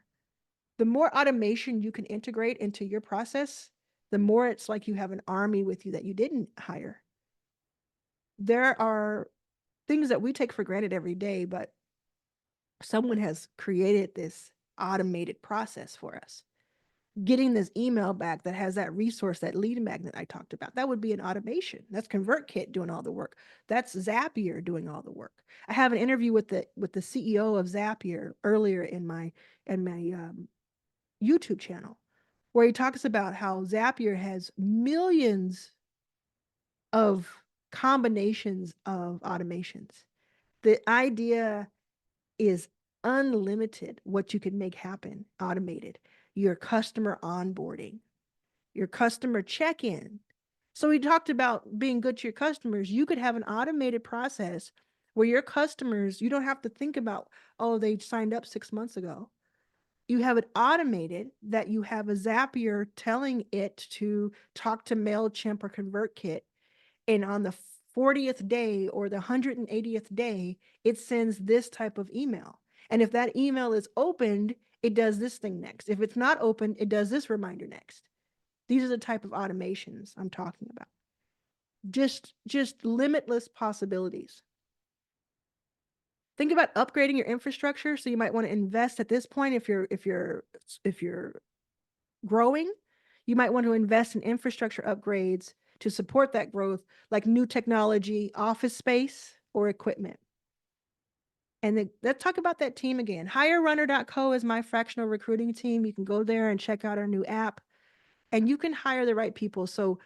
The more automation you can integrate into your process, the more it's like you have an army with you that you didn't hire. There are things that we take for granted every day, but someone has created this automated process for us. Getting this email back that has that resource, that lead magnet I talked about, that would be an automation. That's ConvertKit doing all the work. That's Zapier doing all the work. I have an interview with the CEO of Zapier earlier in my YouTube channel, where he talks about how Zapier has millions of combinations of automations. The idea is unlimited what you can make happen automated. Your customer onboarding, your customer check-in. So we talked about being good to your customers. You could have an automated process where your customers, you don't have to think about, oh, they signed up 6 months ago. You have it automated that you have a Zapier telling it to talk to MailChimp or ConvertKit, and on the 40th day or the 180th day, it sends this type of email. And if that email is opened, it does this thing next. If it's not opened, it does this reminder next. These are the type of automations I'm talking about. Just limitless possibilities. Think about upgrading your infrastructure. So you might want to invest at this point if you're growing, you might want to invest in infrastructure upgrades to support that growth, like new technology, office space, or equipment. And then let's talk about that team again. HireRunner.co is my fractional recruiting team. You can go there and check out our new app, and you can hire the right people. So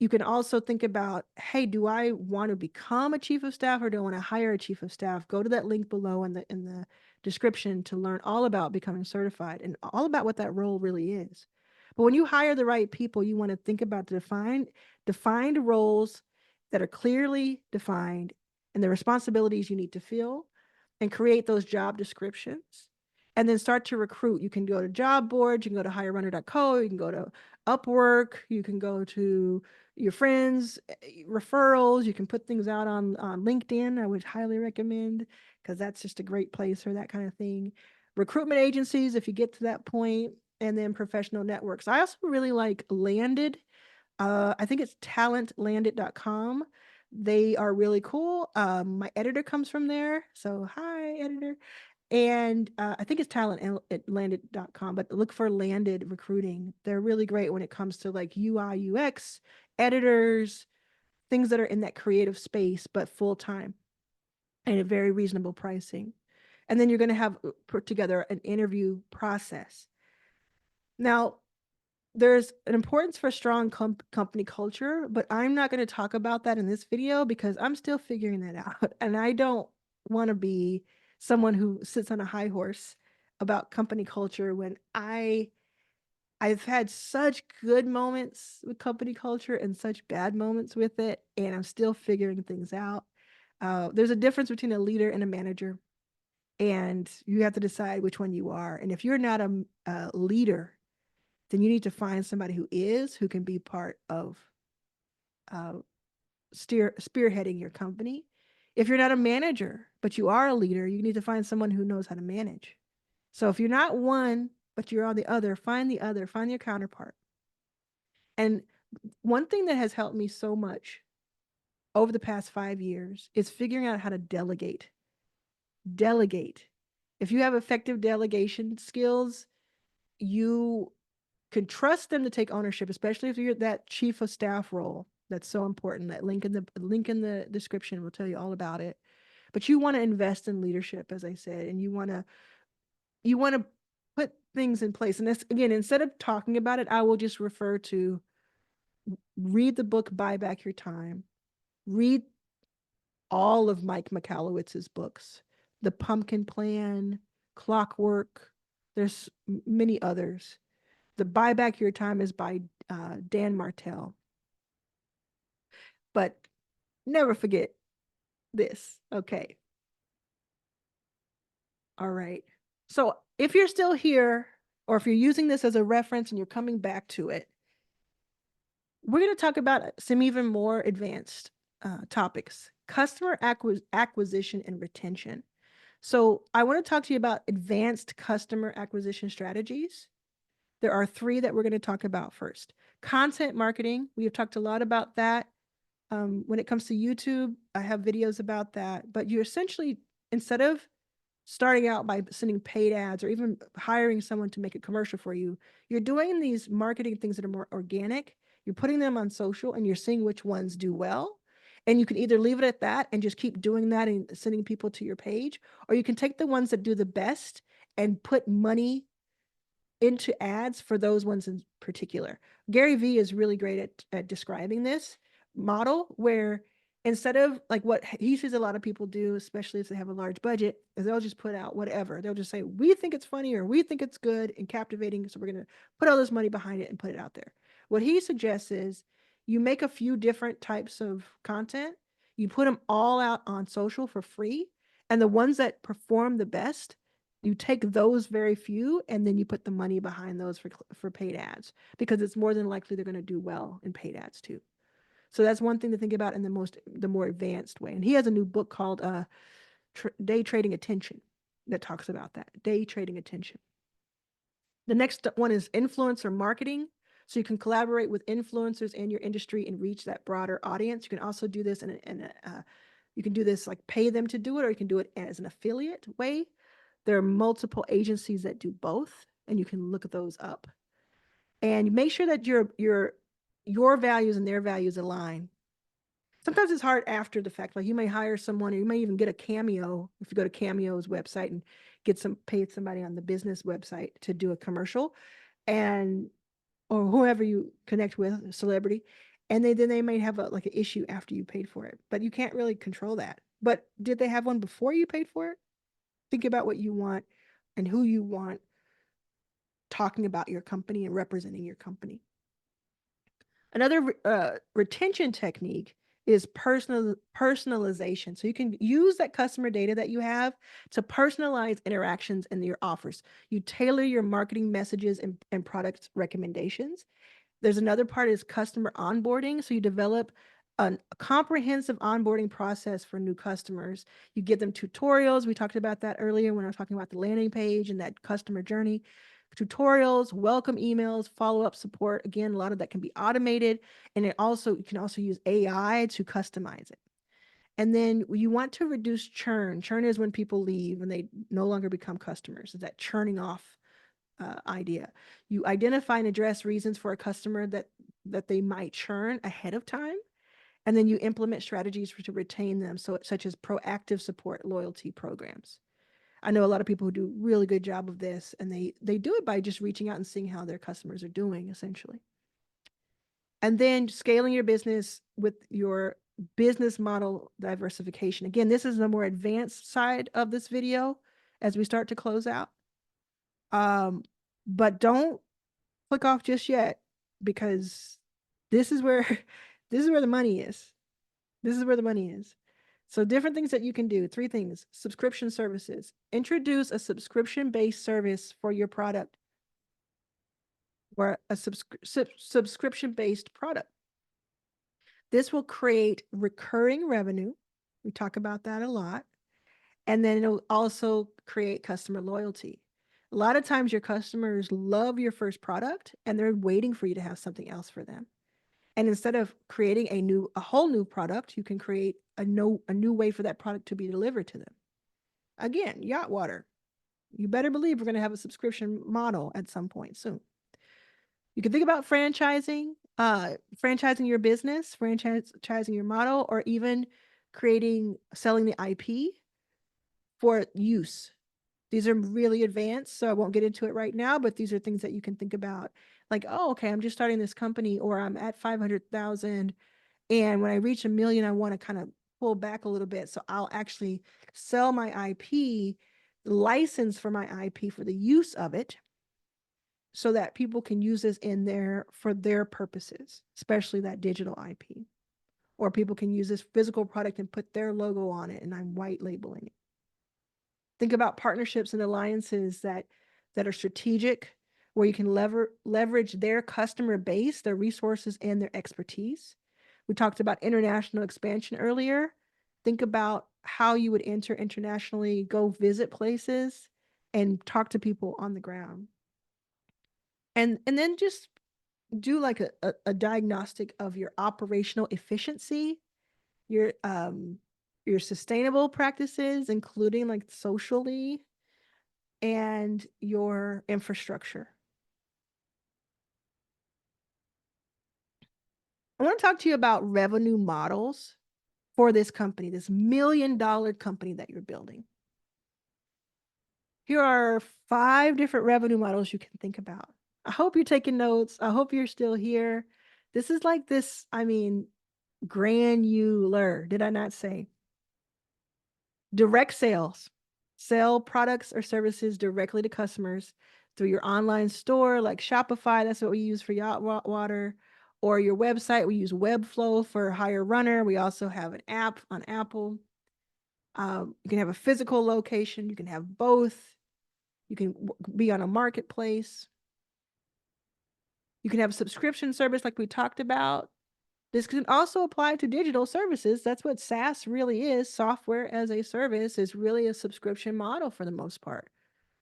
you can also think about, hey, do I want to become a chief of staff, or do I want to hire a chief of staff? Go to that link below in the description to learn all about becoming certified and all about what that role really is. But when you hire the right people, you want to think about the defined roles that are clearly defined and the responsibilities you need to fill, and create those job descriptions, and then start to recruit. You can go to job boards, you can go to hirerunner.co, you can go to Upwork, you can go to your friends, referrals, you can put things out on LinkedIn. I would highly recommend, because that's just a great place for that kind of thing. Recruitment agencies, if you get to that point, and then professional networks. I also really like Landed. I think it's talentlanded.com. They are really cool. My editor comes from there. So hi, editor. And I think it's talentlanded.com, but look for Landed Recruiting. They're really great when it comes to like UI, UX, editors, things that are in that creative space, but full time and at very reasonable pricing. And then you're going to have put together an interview process. Now, there's an importance for strong company culture, but I'm not going to talk about that in this video because I'm still figuring that out. And I don't want to be someone who sits on a high horse about company culture when I've had such good moments with company culture and such bad moments with it, and I'm still figuring things out. There's a difference between a leader and a manager, and you have to decide which one you are. And if you're not a leader, then you need to find somebody who can be part of uh, spearheading your company. If you're not a manager, but you are a leader, you need to find someone who knows how to manage. So if you're not one, but you're on the other, find your counterpart. And one thing that has helped me so much over the past 5 years is figuring out how to delegate. Delegate. If you have effective delegation skills, you can trust them to take ownership, especially if you're that chief of staff role. That's so important. That link in the description will tell you all about it. But you want to invest in leadership, as I said, and you want to put things in place. And that's, again, instead of talking about it, I will just refer to read the book Buy Back Your Time. Read all of Mike Michalowicz's books, The Pumpkin Plan, Clockwork. There's many others. The Buy Back Your Time is by Dan Martell. But never forget this. Okay. All right. So if you're still here, or if you're using this as a reference and you're coming back to it, we're going to talk about some even more advanced topics: customer acquisition and retention. So I want to talk to you about advanced customer acquisition strategies. There are three that we're going to talk about first. Content marketing. We have talked a lot about that. When it comes to YouTube, I have videos about that. But you essentially, instead of starting out by sending paid ads or even hiring someone to make a commercial for you, you're doing these marketing things that are more organic. You're putting them on social and you're seeing which ones do well. And you can either leave it at that and just keep doing that and sending people to your page, or you can take the ones that do the best and put money into ads for those ones in particular. Gary Vee is really great at describing this model, where instead of like what he sees a lot of people do, especially if they have a large budget, is they'll just put out whatever. They'll just say, we think it's funny or we think it's good and captivating, so we're going to put all this money behind it and put it out there. What he suggests is you make a few different types of content, you put them all out on social for free, and the ones that perform the best, you take those very few and then you put the money behind those for paid ads, because it's more than likely they're going to do well in paid ads too. So that's one thing to think about in the more advanced way. And he has a new book called Day Trading Attention that talks about that. Day trading attention. The next one is influencer marketing. So you can collaborate with influencers in your industry and reach that broader audience. You can also do this you can do this like pay them to do it, or you can do it as an affiliate way. There are multiple agencies that do both, and you can look at those up. And make sure that your values and their values align. Sometimes it's hard after the fact. Like you may hire someone, or you may even get a Cameo if you go to Cameo's website and pay somebody on the business website to do a commercial, and or whoever you connect with, a celebrity, and then they may have like an issue after you paid for it. But you can't really control that. But did they have one before you paid for it? Think about what you want and who you want talking about your company and representing your company. Another retention technique is personalization. So you can use that customer data that you have to personalize interactions and your offers. You tailor your marketing messages and product recommendations. There's another part is customer onboarding. So you develop a comprehensive onboarding process for new customers. You give them tutorials. We talked about that earlier when I was talking about the landing page and that customer journey. Tutorials, welcome emails, follow-up support. Again, a lot of that can be automated, and you can also use AI to customize it. And then you want to reduce churn. Churn is when people leave and they no longer become customers. It's that churning off idea. You identify and address reasons for a customer that they might churn ahead of time, and then you implement strategies to retain them, such as proactive support loyalty programs. I know a lot of people who do a really good job of this, and they do it by just reaching out and seeing how their customers are doing, essentially. And then scaling your business with your business model diversification. Again, this is the more advanced side of this video as we start to close out. But don't click off just yet, because this is where the money is. This is where the money is. So different things that you can do. 3 things. Subscription services. Introduce a subscription-based service for your product, or a subscription-based product. This will create recurring revenue. We talk about that a lot. And then it'll also create customer loyalty. A lot of times your customers love your first product and they're waiting for you to have something else for them. And instead of creating a whole new product, you can create a new way for that product to be delivered to them. Again, yacht water. You better believe we're going to have a subscription model at some point soon. You can think about franchising. Franchising your business, franchising your model, or even selling the IP for use. These are really advanced, so I won't get into it right now, but these are things that you can think about. Like, oh, okay, I'm just starting this company, or I'm at 500,000, and when I reach 1 million, I want to kind of pull back a little bit. So I'll actually sell my IP, license for my IP for the use of it, so that people can use this for their purposes, especially that digital IP. Or people can use this physical product and put their logo on it, and I'm white labeling it. Think about partnerships and alliances that are strategic, where you can leverage their customer base, their resources, and their expertise. We talked about international expansion earlier. Think about how you would enter internationally, go visit places, and talk to people on the ground. And then just do like a diagnostic of your operational efficiency, your sustainable practices, including like socially, and your infrastructure. I want to talk to you about revenue models for this company, this $1 million company that you're building. Here are 5 different revenue models you can think about. I hope you're taking notes. I hope you're still here. This is like this, I mean, granular. Did I not say? Direct sales. Sell products or services directly to customers through your online store like Shopify. That's what we use for Yacht Water. Or your website. We use Webflow for Higher Runner. We also have an app on Apple. You can have a physical location. You can have both. You can be on a marketplace. You can have a subscription service like we talked about. This can also apply to digital services. That's what SaaS really is. Software as a service is really a subscription model for the most part.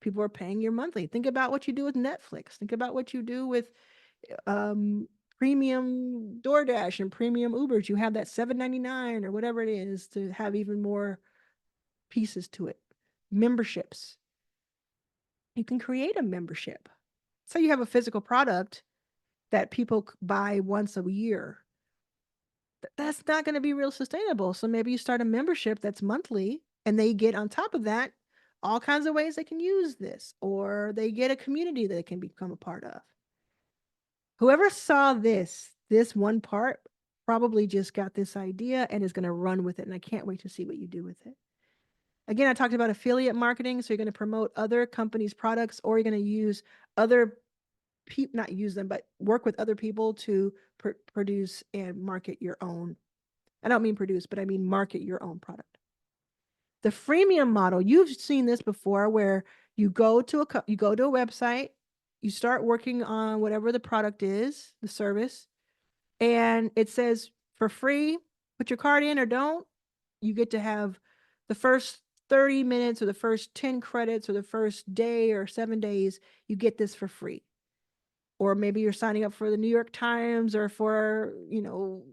People are paying your monthly. Think about what you do with Netflix. Think about what you do with premium DoorDash and premium Ubers. You have that $7.99 or whatever it is to have even more pieces to it. Memberships. You can create a membership. So you have a physical product that people buy once a year. That's not going to be real sustainable. So maybe you start a membership that's monthly, and they get on top of that all kinds of ways they can use this, or they get a community that they can become a part of. Whoever saw this one part probably just got this idea and is going to run with it. And I can't wait to see what you do with it. Again, I talked about affiliate marketing. So you're going to promote other companies' products, or you're going to use other people, not use them, but work with other people to produce and market your own. I don't mean produce, but I mean market your own product. The freemium model, you've seen this before, where you go to a website, you start working on whatever the product is, the service, and it says for free, put your card in or don't. You get to have the first 30 minutes or the first 10 credits or the first day or 7 days, you get this for free. Or maybe you're signing up for the New York Times or for,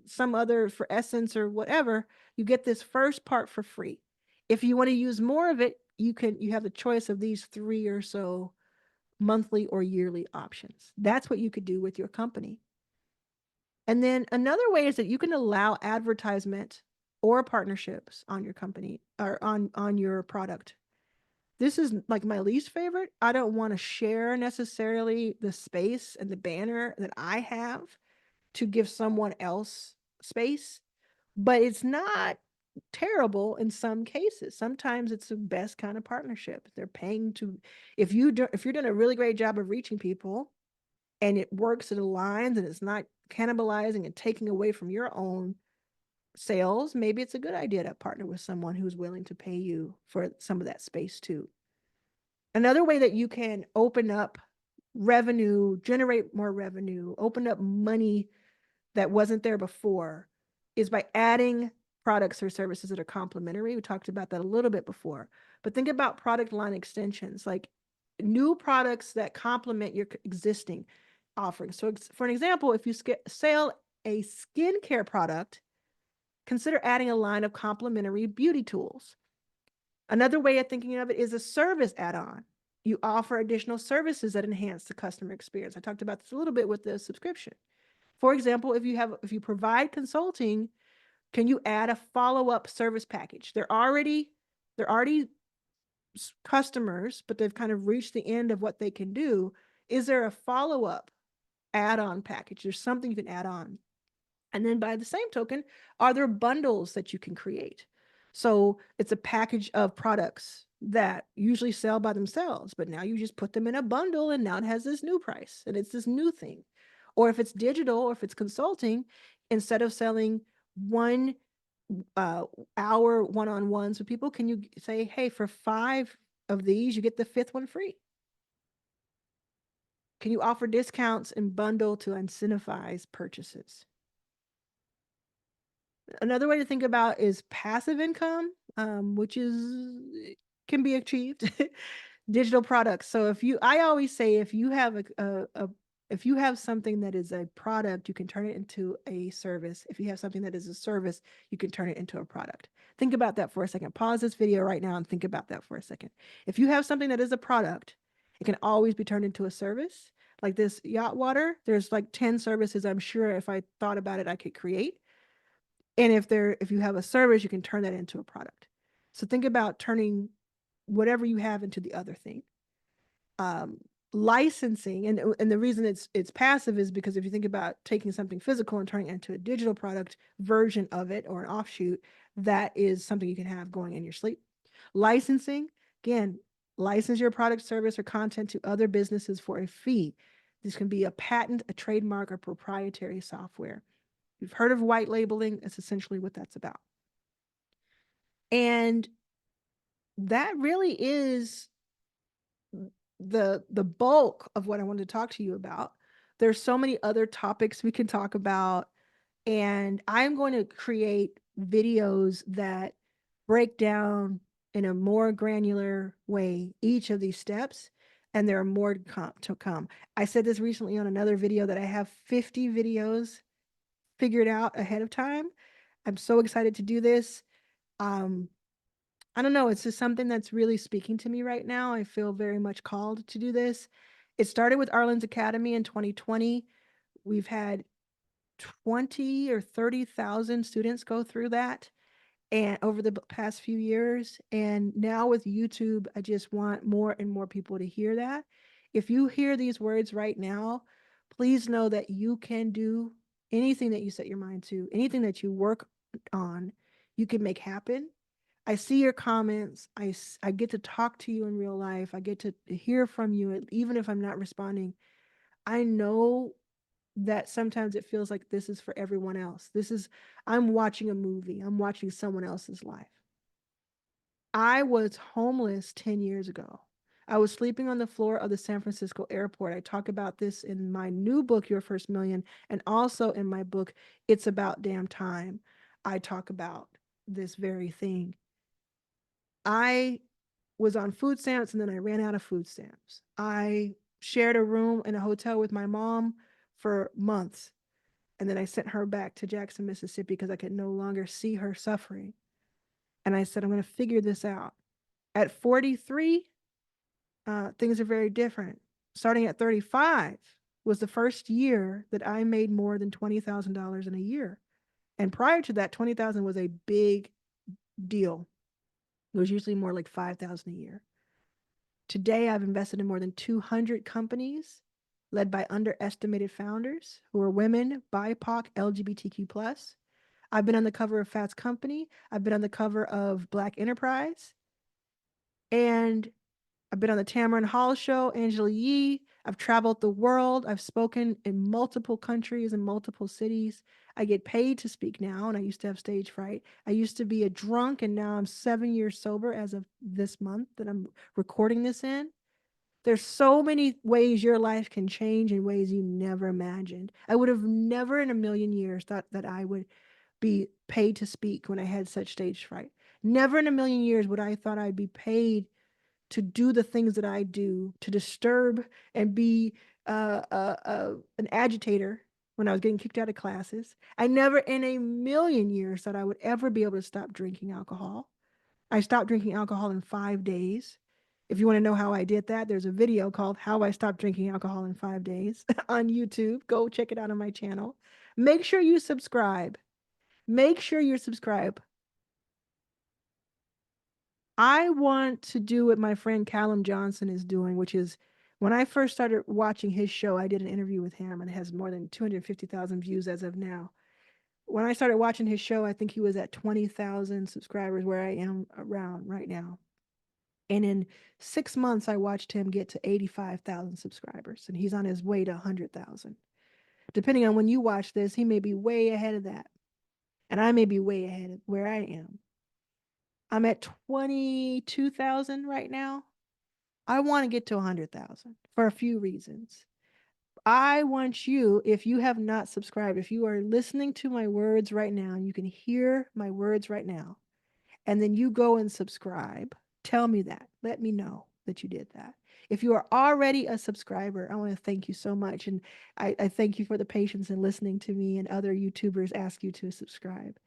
some other, for Essence or whatever, you get this first part for free. If you want to use more of it, you have the choice of these 3 or so monthly or yearly options. That's what you could do with your company. And then another way is that you can allow advertisement or partnerships on your company or on your product. This is like my least favorite. I don't want to share necessarily the space and the banner that I have to give someone else space, but it's not terrible in some cases. Sometimes it's the best kind of partnership. They're paying to, if you're doing a really great job of reaching people and it works, it aligns, and it's not cannibalizing and taking away from your own sales, maybe it's a good idea to partner with someone who's willing to pay you for some of that space too. Another way that you can open up revenue, generate more revenue, open up money that wasn't there before, is by adding products or services that are complementary. We talked about that a little bit before, but think about product line extensions, like new products that complement your existing offerings. So for an example, if you sell a skincare product, consider adding a line of complementary beauty tools. Another way of thinking of it is a service add-on. You offer additional services that enhance the customer experience. I talked about this a little bit with the subscription. For example, if you provide consulting, can you add a follow-up service package? They're already customers, but they've kind of reached the end of what they can do. Is there a follow-up add-on package? There's something you can add on. And then by the same token, are there bundles that you can create? So it's a package of products that usually sell by themselves, but now you just put them in a bundle and now it has this new price and it's this new thing. Or if it's digital or if it's consulting, instead of selling 1 hour one-on-ones with people, can you say, hey, for 5 of these, you get the fifth one free? Can you offer discounts and bundle to incentivize purchases? Another way to think about is passive income, which is can be achieved. Digital products. So I always say, if you have if you have something that is a product, you can turn it into a service. If you have something that is a service, you can turn it into a product. Think about that for a second. Pause this video right now and think about that for a second. If you have something that is a product, it can always be turned into a service. Like this yacht water, there's like 10 services I'm sure if I thought about it, I could create. And if you have a service, you can turn that into a product. So think about turning whatever you have into the other thing. Um, Licensing, and the reason it's passive is because if you think about taking something physical and turning it into a digital product version of it or an offshoot, that is something you can have going in your sleep. Licensing, again, license your product, service, or content to other businesses for a fee. This can be a patent, a trademark, or proprietary software. You've heard of white labeling. It's essentially what that's about. And that really is the bulk of what I wanted to talk to you about. There's so many other topics we can talk about, and I'm going to create videos that break down in a more granular way each of these steps, and there are more to come. I said this recently on another video that I have 50 videos figured out ahead of time. I'm so excited to do this. Um, I don't know, it's just something that's really speaking to me right now. I feel very much called to do this. It started with Arlan's Academy in 2020. We've had 20 or 30,000 students go through that and over the past few years. And now with YouTube, I just want more and more people to hear that. If you hear these words right now, please know that you can do anything that you set your mind to, anything that you work on, you can make happen. I see your comments. I get to talk to you in real life. I get to hear from you, even if I'm not responding. I know that sometimes it feels like this is for everyone else. I'm watching a movie, I'm watching someone else's life. I was homeless 10 years ago. I was sleeping on the floor of the San Francisco airport. I talk about this in my new book, Your First Million, and also in my book, It's About Damn Time. I talk about this very thing. I was on food stamps and then I ran out of food stamps. I shared a room in a hotel with my mom for months. And then I sent her back to Jackson, Mississippi because I could no longer see her suffering. And I said, I'm going to figure this out. At 43, things are very different. Starting at 35 was the first year that I made more than $20,000 in a year. And prior to that, 20,000 was a big deal. It was usually more like 5,000 a year. Today, I've invested in more than 200 companies led by underestimated founders who are women, BIPOC, LGBTQ+. I've been on the cover of Fast Company. I've been on the cover of Black Enterprise. And I've been on the Tamron Hall Show, Angela Yee. I've traveled the world. I've spoken in multiple countries and multiple cities. I get paid to speak now, and I used to have stage fright. I used to be a drunk, and now I'm 7 years sober as of this month that I'm recording this in. There's so many ways your life can change in ways you never imagined. I would have never in a million years thought that I would be paid to speak when I had such stage fright. Never in a million years would I thought I'd be paid to do the things that I do, to disturb and be an agitator when I was getting kicked out of classes. I never in a million years thought I would ever be able to stop drinking alcohol. I stopped drinking alcohol in 5 days. If you want to know how I did that, there's a video called How I Stopped Drinking Alcohol in 5 Days on YouTube. Go check it out on my channel. Make sure you subscribe. Make sure you subscribe. I want to do what my friend Callum Johnson is doing, which is when I first started watching his show, I did an interview with him and it has more than 250,000 views as of now. When I started watching his show, I think he was at 20,000 subscribers, where I am around right now. And in 6 months, I watched him get to 85,000 subscribers, and he's on his way to 100,000. Depending on when you watch this, he may be way ahead of that, and I may be way ahead of where I am. I'm at 22,000 right now. I want to get to 100,000 for a few reasons. I want you, if you have not subscribed, if you are listening to my words right now, and you can hear my words right now, and then you go and subscribe, tell me that. Let me know that you did that. If you are already a subscriber, I want to thank you so much. And I thank you for the patience in listening to me and other YouTubers ask you to subscribe.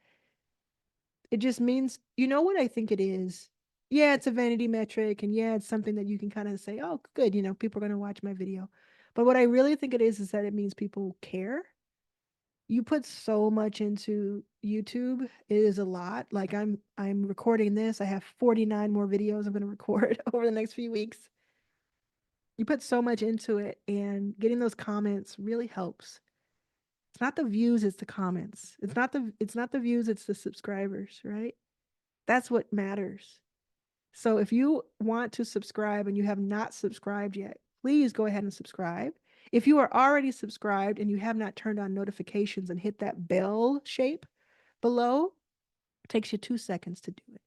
It just means, you know what I think it is? Yeah, it's a vanity metric. And yeah, it's something that you can kind of say, oh, good, people are going to watch my video. But what I really think it is that it means people care. You put so much into YouTube. It is a lot. Like I'm recording this. I have 49 more videos I'm going to record over the next few weeks. You put so much into it, and getting those comments really helps. It's not the views, it's the comments. It's not the views, it's the subscribers, right? That's what matters. So if you want to subscribe and you have not subscribed yet, please go ahead and subscribe. If you are already subscribed and you have not turned on notifications and hit that bell shape below, it takes you 2 seconds to do it.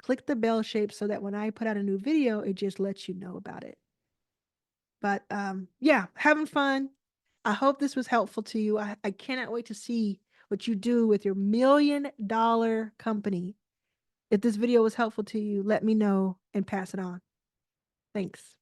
Click the bell shape so that when I put out a new video, it just lets you know about it. But yeah, having fun. I hope this was helpful to you. I cannot wait to see what you do with your $1 million company. If this video was helpful to you, let me know and pass it on. Thanks.